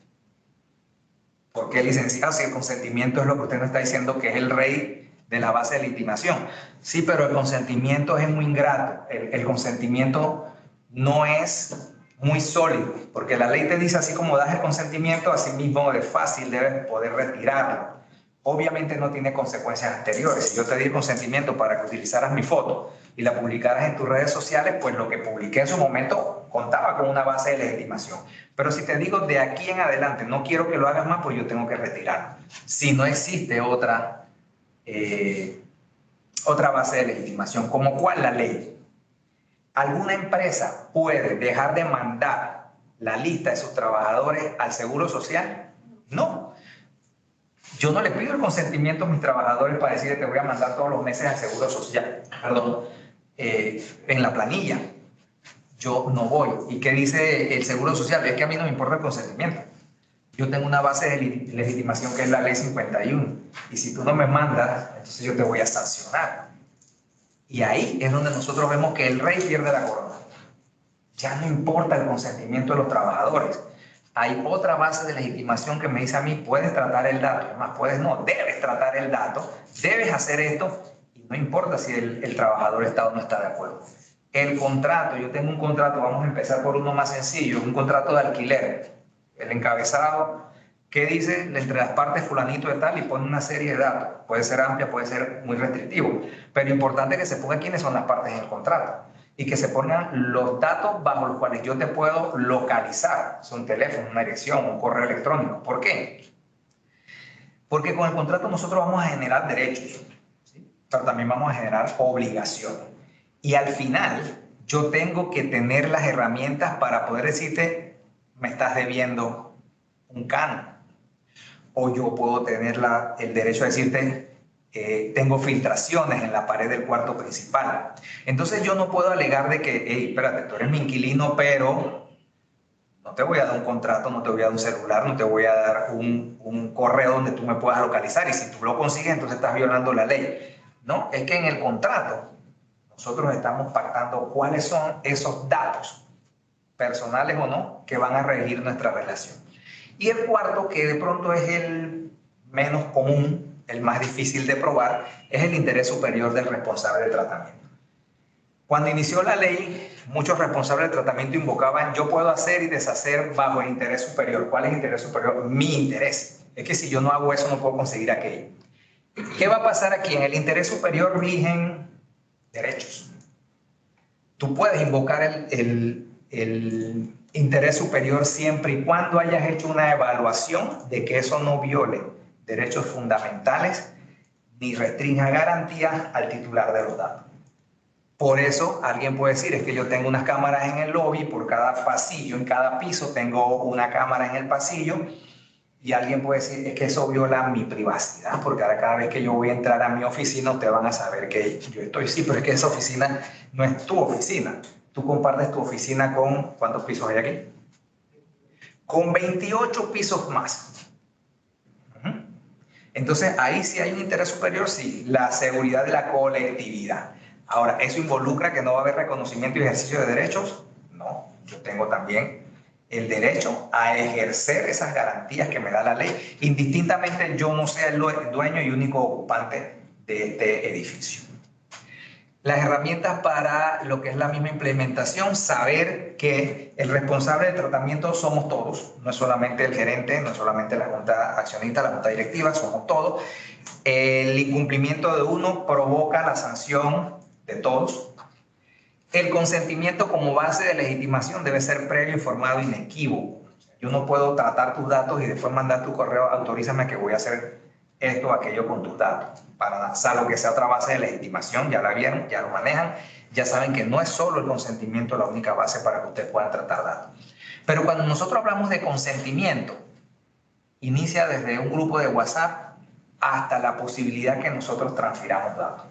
¿Por qué, licenciado? Si el consentimiento es lo que usted nos está diciendo que es el rey de la base de legitimación. Sí, pero el consentimiento es muy ingrato. El consentimiento no es muy sólido, porque la ley te dice así como das el consentimiento, así mismo de fácil debes poder retirarlo. Obviamente no tiene consecuencias anteriores. Si yo te di el consentimiento para que utilizaras mi foto y la publicaras en tus redes sociales, pues lo que publiqué en su momento contaba con una base de legitimación. Pero si te digo de aquí en adelante no quiero que lo hagas más, pues yo tengo que retirarlo. Si no existe otra base de legitimación, ¿como cuál? La ley. ¿Alguna empresa puede dejar de mandar la lista de sus trabajadores al Seguro Social? No. Yo no le pido el consentimiento a mis trabajadores para decirle te voy a mandar todos los meses al Seguro Social, en la planilla. Yo no voy. ¿Y qué dice el Seguro Social? Es que a mí no me importa el consentimiento. Yo tengo una base de legitimación que es la Ley 51. Y si tú no me mandas, entonces yo te voy a sancionar. Y ahí es donde nosotros vemos que el rey pierde la corona. Ya no importa el consentimiento de los trabajadores. Hay otra base de legitimación que me dice a mí, puedes tratar el dato. Además, puedes no, debes tratar el dato, debes hacer esto, y no importa si el trabajador está o no está de acuerdo. El contrato, yo tengo un contrato, vamos a empezar por uno más sencillo, un contrato de alquiler. El encabezado, ¿qué dice? Entre las partes fulanito de tal y pone una serie de datos. Puede ser amplia, puede ser muy restrictivo, pero importante que se ponga quiénes son las partes en el contrato y que se pongan los datos bajo los cuales yo te puedo localizar. Son teléfono, una dirección, un correo electrónico. ¿Por qué? Porque con el contrato nosotros vamos a generar derechos, ¿sí? Pero también vamos a generar obligaciones. Y al final yo tengo que tener las herramientas para poder decirte, me estás debiendo un canon. O yo puedo tener el derecho a decirte, tengo filtraciones en la pared del cuarto principal. Entonces yo no puedo alegar de que, hey, espérate, tú eres mi inquilino, pero no te voy a dar un contrato, no te voy a dar un celular, no te voy a dar un correo donde tú me puedas localizar. Y si tú lo consigues, entonces estás violando la ley. No, es que en el contrato nosotros estamos pactando cuáles son esos datos, personales o no, que van a regir nuestra relación. Y el cuarto, que de pronto es el menos común, el más difícil de probar, es el interés superior del responsable de tratamiento. Cuando inició la ley, muchos responsables de tratamiento invocaban, yo puedo hacer y deshacer bajo el interés superior. ¿Cuál es el interés superior? Mi interés. Es que si yo no hago eso, no puedo conseguir aquello. ¿Qué va a pasar aquí? En el interés superior rigen derechos. Tú puedes invocar el interés superior siempre y cuando hayas hecho una evaluación de que eso no viole derechos fundamentales ni restrinja garantías al titular de los datos. Por eso alguien puede decir, es que yo tengo unas cámaras en el lobby, por cada pasillo, en cada piso tengo una cámara en el pasillo, y alguien puede decir, es que eso viola mi privacidad, porque ahora cada vez que yo voy a entrar a mi oficina, ustedes van a saber que yo estoy, sí, pero es que esa oficina no es tu oficina. Tú compartes tu oficina con, ¿cuántos pisos hay aquí? Con 28 pisos más. Entonces, ahí sí hay un interés superior, sí, la seguridad de la colectividad. Ahora, ¿eso involucra que no va a haber reconocimiento y ejercicio de derechos? No, yo tengo también el derecho a ejercer esas garantías que me da la ley, indistintamente yo no sea el dueño y único ocupante de este edificio. Las herramientas para lo que es la misma implementación, saber que el responsable del tratamiento somos todos, no es solamente el gerente, no es solamente la junta accionista, la junta directiva, somos todos. El incumplimiento de uno provoca la sanción de todos. El consentimiento como base de legitimación debe ser previo, informado e inequívoco. Yo no puedo tratar tus datos y después mandar tu correo, autorízame que voy a hacer esto o aquello con tus datos. Para salvo que sea otra base de legitimación, ya la vieron, ya lo manejan, ya saben que no es solo el consentimiento la única base para que ustedes puedan tratar datos. Pero cuando nosotros hablamos de consentimiento, inicia desde un grupo de WhatsApp hasta la posibilidad que nosotros transfiramos datos.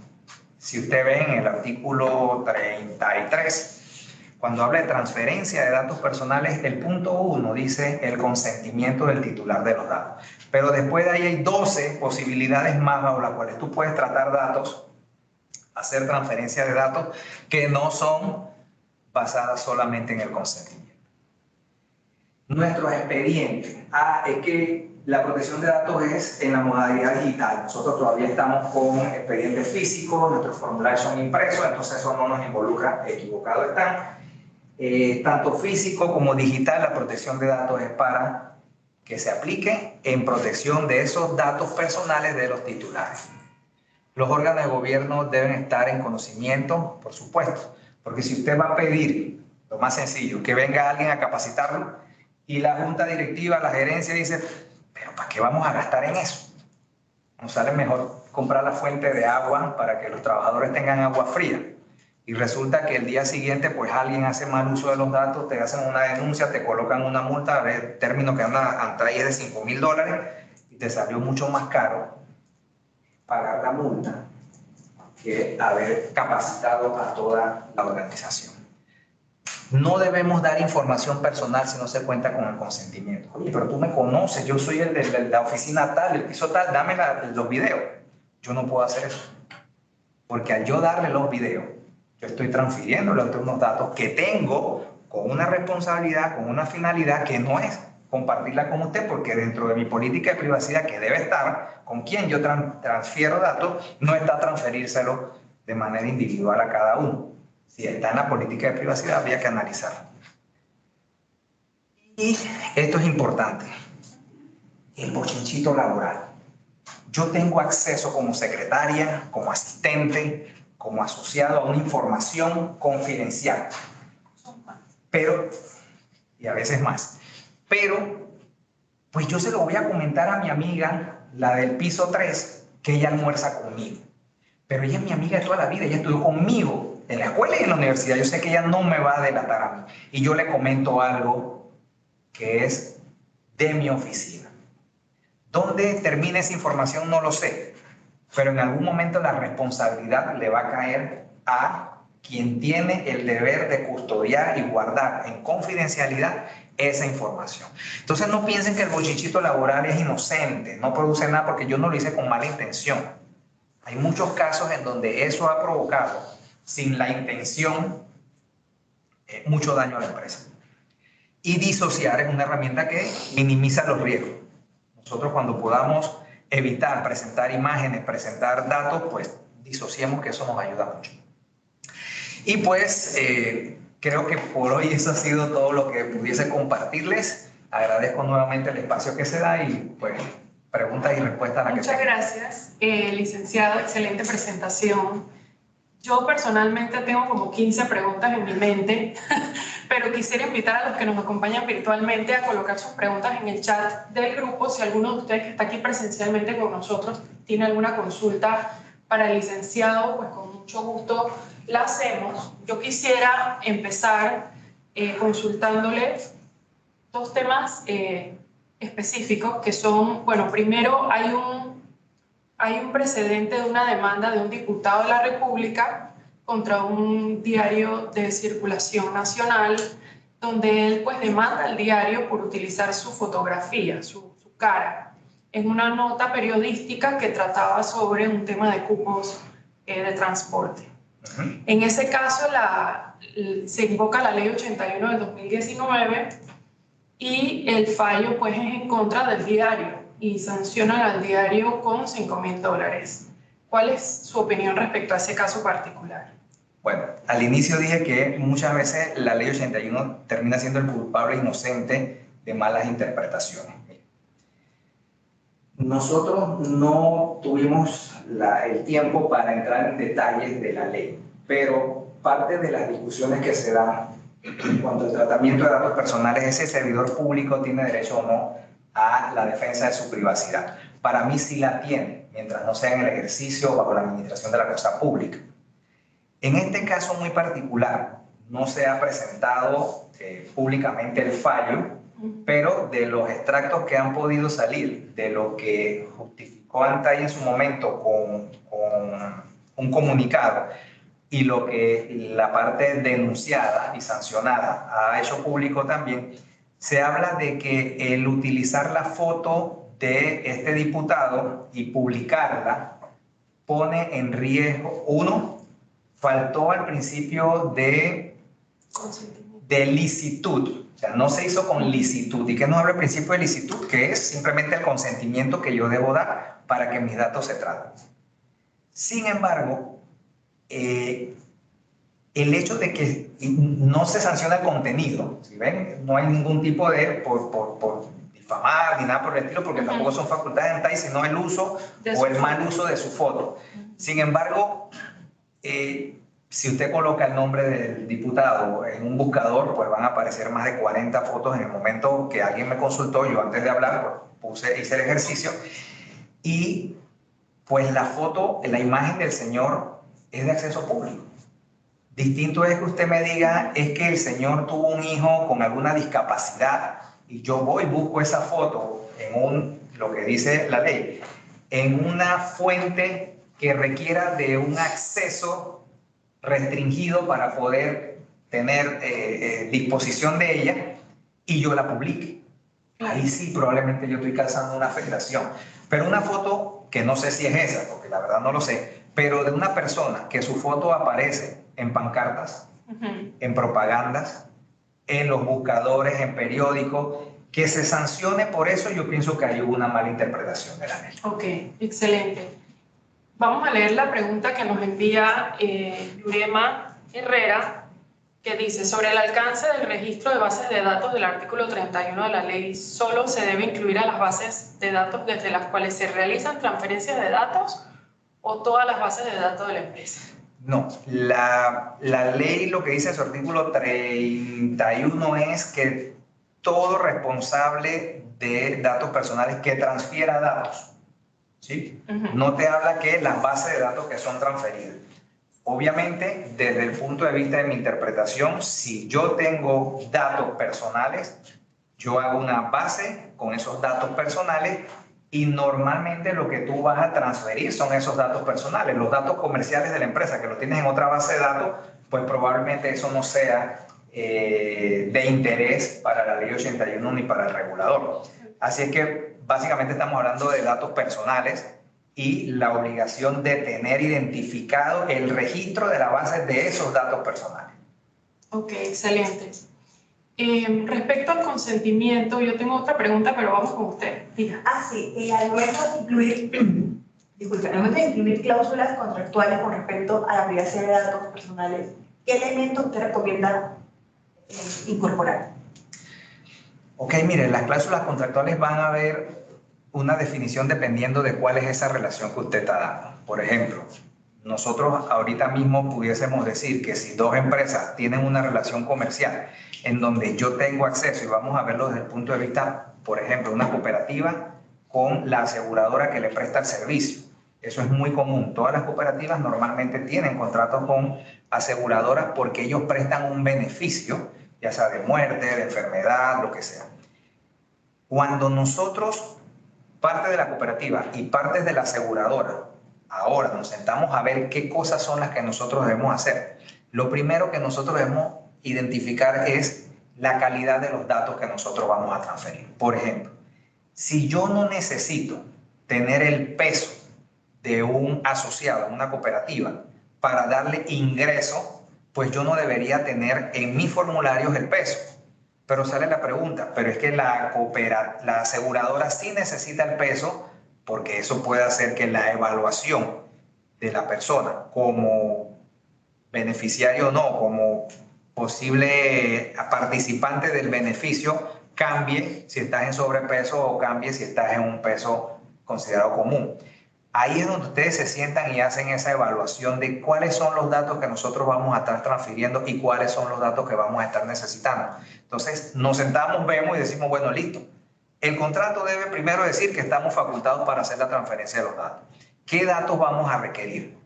Si usted ve en el artículo 33, cuando habla de transferencia de datos personales, el punto 1 dice el consentimiento del titular de los datos. Pero después de ahí hay 12 posibilidades más bajo las cuales tú puedes tratar datos, hacer transferencia de datos que no son basadas solamente en el consentimiento. Nuestros expedientes. Es que la protección de datos es en la modalidad digital. Nosotros todavía estamos con expedientes físicos, nuestros formularios son impresos, entonces eso no nos involucra, equivocado están. Tanto físico como digital, la protección de datos es para que se aplique en protección de esos datos personales de los titulares. Los órganos de gobierno deben estar en conocimiento, por supuesto, porque si usted va a pedir, lo más sencillo, que venga alguien a capacitarlo y la junta directiva, la gerencia dice, pero ¿para qué vamos a gastar en eso? Nos sale mejor comprar la fuente de agua para que los trabajadores tengan agua fría. Y resulta que el día siguiente, pues alguien hace mal uso de los datos, te hacen una denuncia, te colocan una multa, el término que anda ahí es de $5.000 y te salió mucho más caro pagar la multa que haber capacitado a toda la organización. No debemos dar información personal si no se cuenta con el consentimiento. Oye, pero tú me conoces, yo soy el de la oficina tal, el piso tal, dame los videos. Yo no puedo hacer eso. Porque al yo darle los videos, yo estoy transfiriéndole a usted unos datos que tengo con una responsabilidad, con una finalidad que no es compartirla con usted, porque dentro de mi política de privacidad que debe estar, con quien yo transfiero datos, no está transferírselo de manera individual a cada uno. Si está en la política de privacidad, habría que analizarlo. Y esto es importante, el bochinchito laboral. Yo tengo acceso como secretaria, como asistente, como asociado a una información confidencial. Pero, y a veces más. Pero, pues yo se lo voy a comentar a mi amiga, la del piso 3, que ella almuerza conmigo. Pero ella es mi amiga de toda la vida, ella estudió conmigo en la escuela y en la universidad. Yo sé que ella no me va a delatar a mí. Y yo le comento algo que es de mi oficina. ¿Dónde termina esa información? No lo sé. Pero en algún momento la responsabilidad le va a caer a quien tiene el deber de custodiar y guardar en confidencialidad esa información. Entonces no piensen que el bochinchito laboral es inocente, no produce nada porque yo no lo hice con mala intención. Hay muchos casos en donde eso ha provocado, sin la intención, mucho daño a la empresa. Y disociar es una herramienta que minimiza los riesgos. Nosotros cuando podamos evitar presentar imágenes, presentar datos, pues disociemos, que eso nos ayuda mucho. Y pues creo que por hoy eso ha sido todo lo que pudiese compartirles. Agradezco nuevamente el espacio que se da y pues preguntas y respuestas a la que Muchas gracias, licenciado, excelente presentación. Yo personalmente tengo como 15 preguntas en mi mente, pero quisiera invitar a los que nos acompañan virtualmente a colocar sus preguntas en el chat del grupo. Si alguno de ustedes que está aquí presencialmente con nosotros tiene alguna consulta para el licenciado, pues con mucho gusto la hacemos. Yo quisiera empezar consultándole dos temas específicos que son, bueno, primero hay un precedente de una demanda de un diputado de la República contra un diario de circulación nacional, donde él pues demanda al diario por utilizar su fotografía, su cara, en una nota periodística que trataba sobre un tema de cupos de transporte. En ese caso se invoca la Ley 81 del 2019 y el fallo pues es en contra del diario y sancionan al diario con $5.000. ¿Cuál es su opinión respecto a ese caso particular? Bueno, al inicio dije que muchas veces la ley 81 termina siendo el culpable inocente de malas interpretaciones. Nosotros no tuvimos el tiempo para entrar en detalles de la ley, pero parte de las discusiones que se dan en cuanto al tratamiento de datos personales es si el servidor público tiene derecho o no a la defensa de su privacidad. Para mí sí la tiene, mientras no sea en el ejercicio o bajo la administración de la cosa pública. En este caso muy particular, no se ha presentado públicamente el fallo, pero de los extractos que han podido salir, de lo que justificó ANTAI en su momento con un comunicado y lo que la parte denunciada y sancionada ha hecho público también, se habla de que el utilizar la foto de este diputado y publicarla pone en riesgo, uno, faltó al principio de licitud, o sea, no se hizo con licitud. ¿Y qué nos habla el principio de licitud? Que es simplemente el consentimiento que yo debo dar para que mis datos se traten. Sin embargo, el hecho de que no se sanciona el contenido, ¿sí ven? No hay ningún tipo de por difamar ni nada por el estilo, porque tampoco son facultades de ANTAI, sino el uso o el mal uso de su foto. Sin embargo, si usted coloca el nombre del diputado en un buscador, pues van a aparecer más de 40 fotos. En el momento que alguien me consultó, yo antes de hablar, pues hice el ejercicio, y pues la foto, la imagen del señor es de acceso público. Distinto es que usted me diga, es que el señor tuvo un hijo con alguna discapacidad y yo voy y busco esa foto en lo que dice la ley, en una fuente que requiera de un acceso restringido para poder tener disposición de ella, y yo la publique. Ahí sí probablemente yo estoy calzando una afectación. Pero una foto que no sé si es esa, porque la verdad no lo sé, pero de una persona que su foto aparece en pancartas, en propagandas, en los buscadores, en periódicos, que se sancione por eso, yo pienso que hay una mala interpretación de la ley. Ok, excelente. Vamos a leer la pregunta que nos envía Yurema Herrera, que dice: sobre el alcance del registro de bases de datos del artículo 31 de la ley, ¿solo se debe incluir a las bases de datos desde las cuales se realizan transferencias de datos o todas las bases de datos de la empresa? No, la ley lo que dice en su artículo 31 es que todo responsable de datos personales que transfiera datos, ¿sí? No te habla que las bases de datos que son transferidas. Obviamente, desde el punto de vista de mi interpretación, si yo tengo datos personales, yo hago una base con esos datos personales y normalmente lo que tú vas a transferir son esos datos personales. Los datos comerciales de la empresa que los tienes en otra base de datos, pues probablemente eso no sea de interés para la ley 81 ni para el regulador. Así es que básicamente estamos hablando de datos personales y la obligación de tener identificado el registro de la base de esos datos personales. Ok, excelente. Respecto al consentimiento, yo tengo otra pregunta, pero vamos con usted. Diga. Sí, al momento de incluir, disculpe, al momento de incluir cláusulas contractuales con respecto a la privacidad de datos personales, ¿qué elementos usted recomienda incorporar? Ok, mire, las cláusulas contractuales van a ver una definición dependiendo de cuál es esa relación que usted está dando. Por ejemplo, nosotros ahorita mismo pudiésemos decir que si dos empresas tienen una relación comercial en donde yo tengo acceso, y vamos a verlo desde el punto de vista, por ejemplo, una cooperativa con la aseguradora que le presta el servicio. Eso es muy común. Todas las cooperativas normalmente tienen contratos con aseguradoras porque ellos prestan un beneficio, ya sea de muerte, de enfermedad, lo que sea. Cuando nosotros, parte de la cooperativa y parte de la aseguradora, ahora nos sentamos a ver qué cosas son las que nosotros debemos hacer, lo primero que nosotros debemos identificar es la calidad de los datos que nosotros vamos a transferir. Por ejemplo, si yo no necesito tener el peso de un asociado, una cooperativa, para darle ingreso, pues yo no debería tener en mis formularios el peso. Pero sale la pregunta, pero es que la aseguradora sí necesita el peso, porque eso puede hacer que la evaluación de la persona como beneficiario o no, como posible participante del beneficio, cambie si estás en sobrepeso o cambie si estás en un peso considerado común. Ahí es donde ustedes se sientan y hacen esa evaluación de cuáles son los datos que nosotros vamos a estar transfiriendo y cuáles son los datos que vamos a estar necesitando. Entonces nos sentamos, vemos y decimos, bueno, listo. El contrato debe primero decir que estamos facultados para hacer la transferencia de los datos. ¿Qué datos vamos a requerir?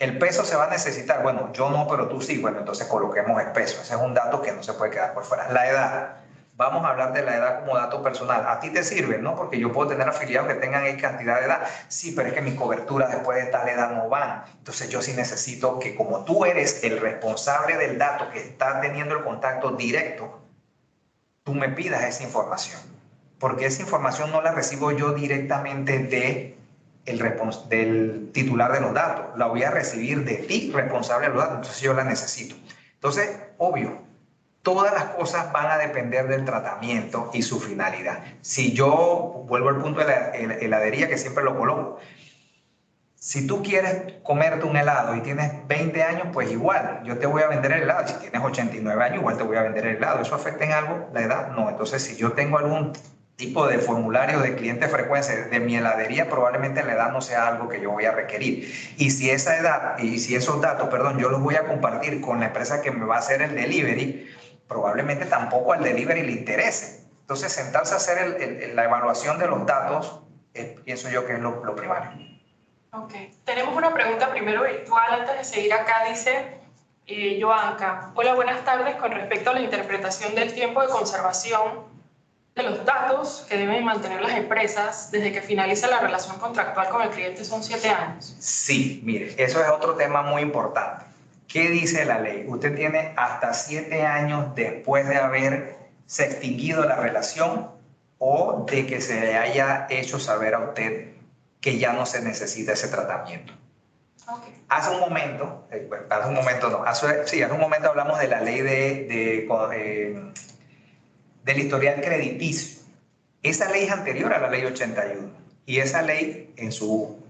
¿El peso se va a necesitar? Bueno, yo no, pero tú sí. Bueno, entonces coloquemos el peso. Ese es un dato que no se puede quedar por fuera. La edad. Vamos a hablar de la edad como dato personal. ¿A ti te sirve? ¿No? Porque yo puedo tener afiliados que tengan X cantidad de edad. Sí, pero es que mis coberturas después de tal edad no van. Entonces yo sí necesito que, como tú eres el responsable del dato que está teniendo el contacto directo, tú me pidas esa información. Porque esa información no la recibo yo directamente del titular de los datos. La voy a recibir de ti, responsable de los datos. Entonces yo la necesito. Entonces, obvio, todas las cosas van a depender del tratamiento y su finalidad. Si yo vuelvo al punto de la heladería, que siempre lo coloco, si tú quieres comerte un helado y tienes 20 años, pues igual, yo te voy a vender el helado. Si tienes 89 años, igual te voy a vender el helado. ¿Eso afecta en algo la edad? No. Entonces, si yo tengo algún tipo de formulario de cliente frecuencia de mi heladería, probablemente la edad no sea algo que yo voy a requerir. Y si esa edad, y si esos datos, perdón, yo los voy a compartir con la empresa que me va a hacer el delivery, probablemente tampoco al delivery le interese. Entonces, sentarse a hacer la evaluación de los datos, pienso yo que es lo primario. Ok. Tenemos una pregunta primero virtual antes de seguir acá. Dice Joanca, hola, buenas tardes. Con respecto a la interpretación del tiempo de conservación de los datos que deben mantener las empresas desde que finaliza la relación contractual con el cliente son 7 años. Sí, mire, eso es otro tema muy importante. ¿Qué dice la ley? Usted tiene hasta 7 años después de haberse extinguido la relación o de que se le haya hecho saber a usted que ya no se necesita ese tratamiento. Okay. Hace un momento hablamos de la ley del historial crediticio. Esa ley es anterior a la ley 81 y esa ley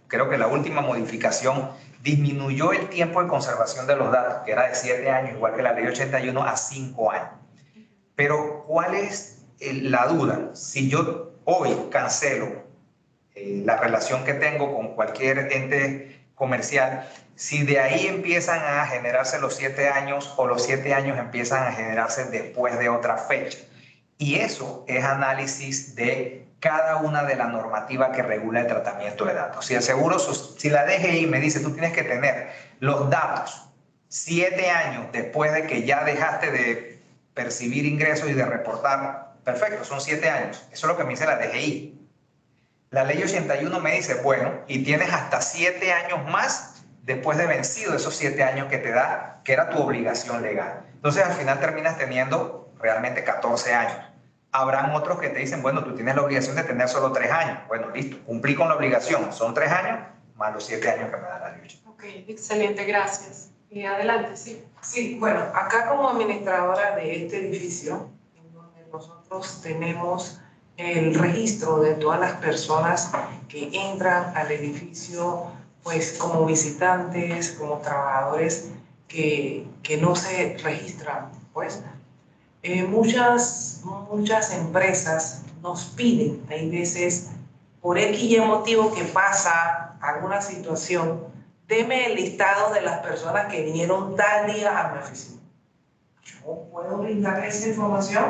creo que la última modificación disminuyó el tiempo de conservación de los datos, que era de 7 años, igual que la ley 81, a 5 años. Pero ¿cuál es la duda? Si yo hoy cancelo la relación que tengo con cualquier ente comercial, si de ahí empiezan a generarse los 7 años o los 7 años empiezan a generarse después de otra fecha. Y eso es análisis de cada una de las normativas que regula el tratamiento de datos. Si el seguro, si la DGI me dice tú tienes que tener los datos 7 años después de que ya dejaste de percibir ingresos y de reportar, perfecto, son 7 años. Eso es lo que me dice la DGI. La ley 81 me dice, bueno, y tienes hasta 7 años más después de vencido esos 7 años que te da, que era tu obligación legal. Entonces al final terminas teniendo realmente 14 años. Habrán otros que te dicen, bueno, tú tienes la obligación de tener solo 3 años. Bueno, listo, cumplí con la obligación. Son 3 años más los 7 años que me da la ley. Ok, excelente, gracias. Y adelante, sí. Sí, bueno, acá como administradora de este edificio, en donde nosotros tenemos el registro de todas las personas que entran al edificio, pues como visitantes, como trabajadores que no se registran, pues muchas empresas nos piden, hay veces por X y motivo que pasa alguna situación, deme el listado de las personas que vinieron tal día a mi oficina. ¿Yo puedo brindarle esa información?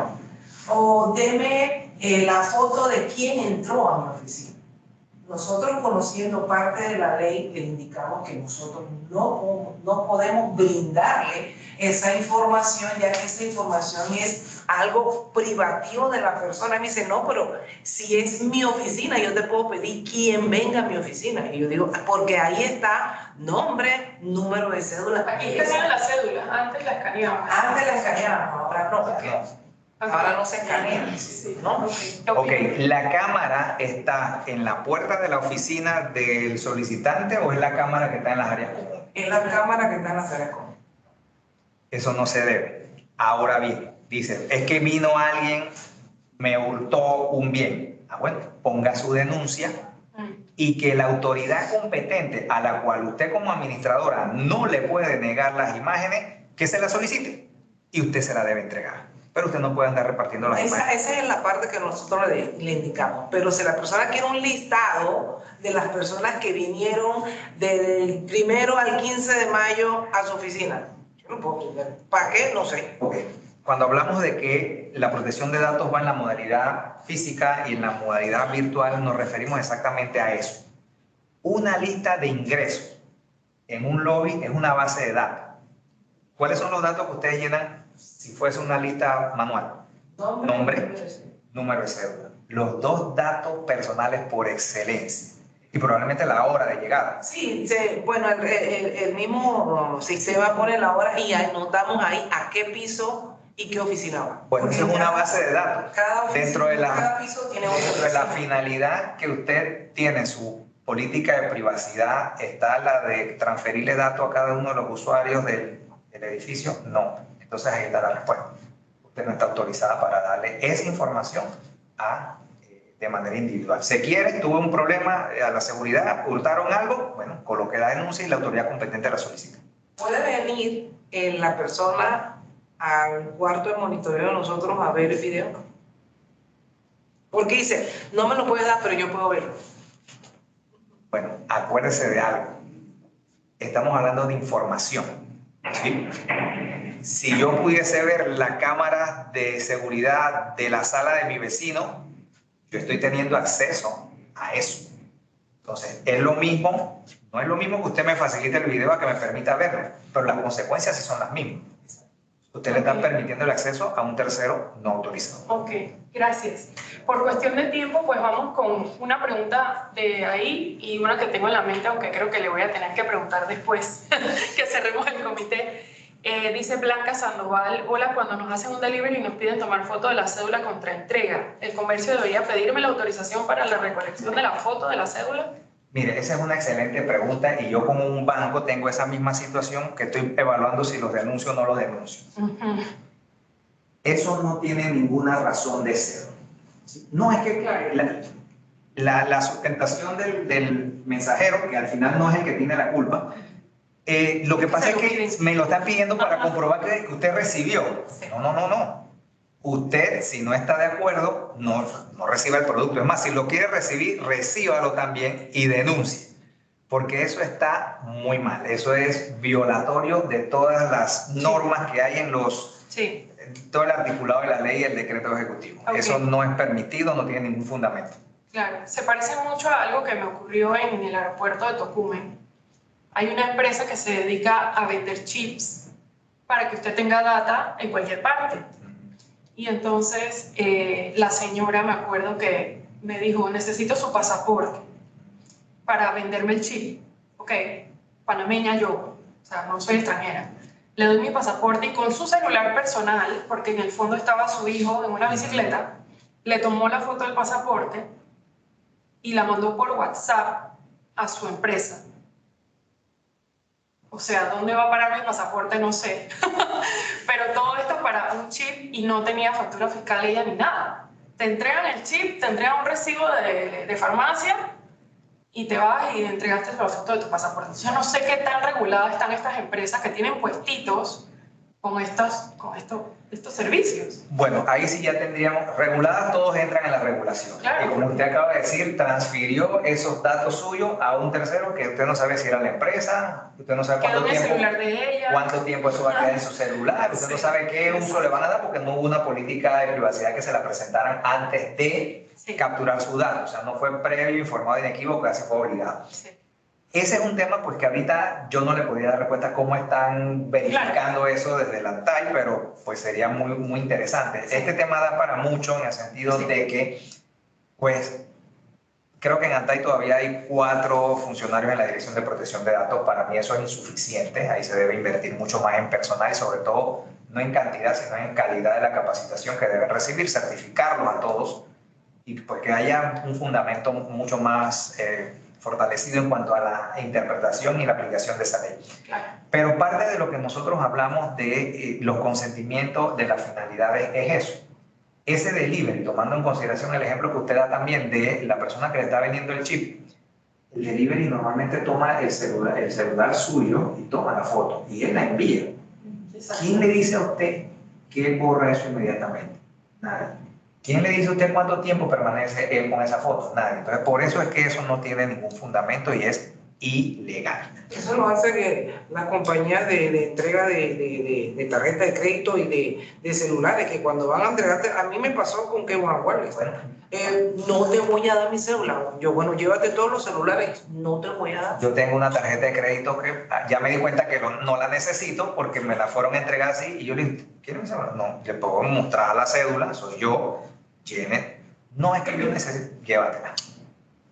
O deme la foto de quién entró a mi oficina. Nosotros, conociendo parte de la ley, le indicamos que nosotros no podemos brindarle esa información, ya que esa información es algo privativo de la persona. Me dice, no, pero si es mi oficina, yo te puedo pedir quién venga a mi oficina. Y yo digo, porque ahí está nombre, número de cédula. Aquí tenían las cédulas, antes las escaneaban. Antes las escaneaban, ahora no. Ahora no se escanea, ¿no? Ok, ¿la cámara está en la puerta de la oficina del solicitante o es la cámara que está en las áreas comunes? Es la cámara que está en las áreas comunes. Eso no se debe. Ahora bien, dice, es que vino alguien, me hurtó un bien. Ah, bueno, ponga su denuncia y que la autoridad competente a la cual usted como administradora no le puede negar las imágenes, que se las solicite y usted se la debe entregar. Pero usted no puede andar repartiendo las imágenes. Esa es la parte que nosotros le indicamos. Pero si la persona quiere un listado de las personas que vinieron del 1 al 15 de mayo a su oficina, yo no puedo entender. ¿Para qué? No sé. Okay. Cuando hablamos de que la protección de datos va en la modalidad física y en la modalidad virtual, nos referimos exactamente a eso. Una lista de ingresos en un lobby es una base de datos. ¿Cuáles son los datos que ustedes llenan si fuese una lista manual? Nombre, número de cédula. Los dos datos personales por excelencia. Y probablemente la hora de llegada. Sí, bueno, el mismo sistema pone la hora y anotamos ahí a qué piso y qué oficina va. Bueno, eso es una base de datos. Dentro de cada piso tiene dentro de la finalidad que usted tiene, su política de privacidad, está la de transferirle datos a cada uno de los usuarios del edificio. No. Entonces ahí está la respuesta. Usted no está autorizada para darle esa información de manera individual. Se quiere, tuvo un problema a la seguridad, hurtaron algo, bueno, coloque la denuncia y la autoridad competente la solicita. ¿Puede venir la persona al cuarto de monitoreo de nosotros a ver el video? Porque dice, no me lo puede dar, pero yo puedo verlo. Bueno, acuérdese de algo. Estamos hablando de información, ¿sí? Si yo pudiese ver la cámara de seguridad de la sala de mi vecino, yo estoy teniendo acceso a eso. Entonces, es lo mismo, no es lo mismo que usted me facilite el video a que me permita verlo, pero las consecuencias sí son las mismas. Usted le está permitiendo el acceso a un tercero no autorizado. Ok, gracias. Por cuestión de tiempo, pues vamos con una pregunta de ahí y una que tengo en la mente, aunque creo que le voy a tener que preguntar después que cerremos el comité. Dice Blanca Sandoval, hola, cuando nos hacen un delivery y nos piden tomar foto de la cédula contra entrega, ¿el comercio debería pedirme la autorización para la recolección de la foto de la cédula? Mire, esa es una excelente pregunta y yo como un banco tengo esa misma situación que estoy evaluando si los denuncio o no los denuncio. Eso no tiene ninguna razón de ser. No es que la sustentación del mensajero, que al final no es el que tiene la culpa, lo que pasa es que me lo están pidiendo para comprobar que usted recibió. No. Usted, si no está de acuerdo, no reciba el producto. Es más, si lo quiere recibir, recíbalo también y denuncie. Porque eso está muy mal. Eso es violatorio de todas las normas que hay en todo el articulado de la ley y el decreto ejecutivo. Okay. Eso no es permitido, no tiene ningún fundamento. Claro, se parece mucho a algo que me ocurrió en el aeropuerto de Tocumen. Hay una empresa que se dedica a vender chips para que usted tenga data en cualquier parte. Y entonces la señora, me acuerdo que me dijo, necesito su pasaporte para venderme el chip. Ok, panameña yo, o sea, no soy extranjera. Le doy mi pasaporte y con su celular personal, porque en el fondo estaba su hijo en una bicicleta, le tomó la foto del pasaporte y la mandó por WhatsApp a su empresa. O sea, ¿dónde va a parar mi pasaporte? No sé. Pero todo esto para un chip y no tenía factura fiscal ella ni nada. Te entregan el chip, te entregan un recibo de farmacia y te vas y entregaste la foto de tu pasaporte. Yo no sé qué tan reguladas están estas empresas que tienen puestitos con estos servicios. Bueno, ahí sí ya tendríamos, reguladas todos entran en la regulación. Claro. Y como usted acaba de decir, transfirió esos datos suyos a un tercero que usted no sabe si era la empresa, usted no sabe cuánto tiempo eso va a quedar en su celular, usted no sabe qué uso le van a dar porque no hubo una política de privacidad que se la presentaran antes de capturar sus datos. O sea, no fue previo, informado, inequívoco, casi fue obligado. Sí. Ese es un tema pues que ahorita yo no le podría dar respuesta a cómo están verificando eso desde la ANTAI, pero pues sería muy interesante. Sí. Este tema da para mucho en el sentido de que pues creo que en ANTAI todavía hay 4 funcionarios en la Dirección de Protección de Datos. Para mí eso es insuficiente, ahí se debe invertir mucho más en personal y sobre todo no en cantidad sino en calidad de la capacitación que deben recibir, certificarlos a todos y pues que haya un fundamento mucho más fortalecido en cuanto a la interpretación y la aplicación de esa ley. Claro. Pero parte de lo que nosotros hablamos de los consentimientos de las finalidades es eso. Ese delivery, tomando en consideración el ejemplo que usted da también de la persona que le está vendiendo el chip, el delivery normalmente toma el celular suyo y toma la foto y él la envía. ¿Quién le dice a usted que él borra eso inmediatamente? Nadie. ¿Quién le dice a usted cuánto tiempo permanece él con esa foto? Nadie. Entonces, por eso es que eso no tiene ningún fundamento y es ilegal. Eso lo hace que las compañías de entrega de tarjeta de crédito y de celulares, que cuando van a entregarte, a mí me pasó con que Wireless, no te voy a dar mi celular. Yo, bueno, llévate todos los celulares, no te voy a dar. Yo tengo una tarjeta de crédito que ya me di cuenta que no la necesito porque me la fueron a entregar así y yo le dije, ¿quieres mi celular? No, le puedo mostrar la cédula, soy yo, llene. No es que yo necesite, llévatela.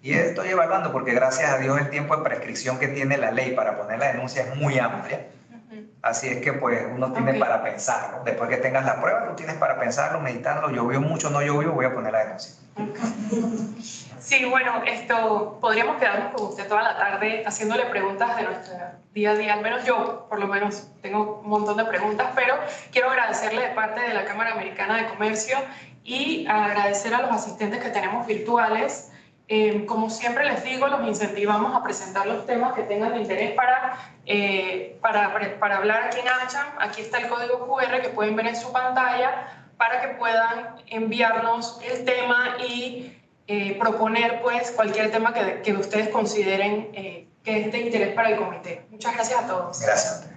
Y estoy evaluando porque gracias a Dios el tiempo de prescripción que tiene la ley para poner la denuncia es muy amplia. Así es que pues uno tiene para pensarlo. Después que tengas la prueba, tú tienes para pensarlo, meditarlo. Llovió mucho, no llovió, voy a poner la denuncia. Sí, bueno, podríamos quedarnos con usted toda la tarde haciéndole preguntas de nuestro día a día. Al menos yo, por lo menos, tengo un montón de preguntas, pero quiero agradecerle de parte de la Cámara Americana de Comercio y agradecer a los asistentes que tenemos virtuales. Como siempre les digo, los incentivamos a presentar los temas que tengan de interés para hablar aquí en AmCham. Aquí está el código QR que pueden ver en su pantalla para que puedan enviarnos el tema y proponer pues cualquier tema que ustedes consideren que es de interés para el comité. Muchas gracias a todos. Gracias.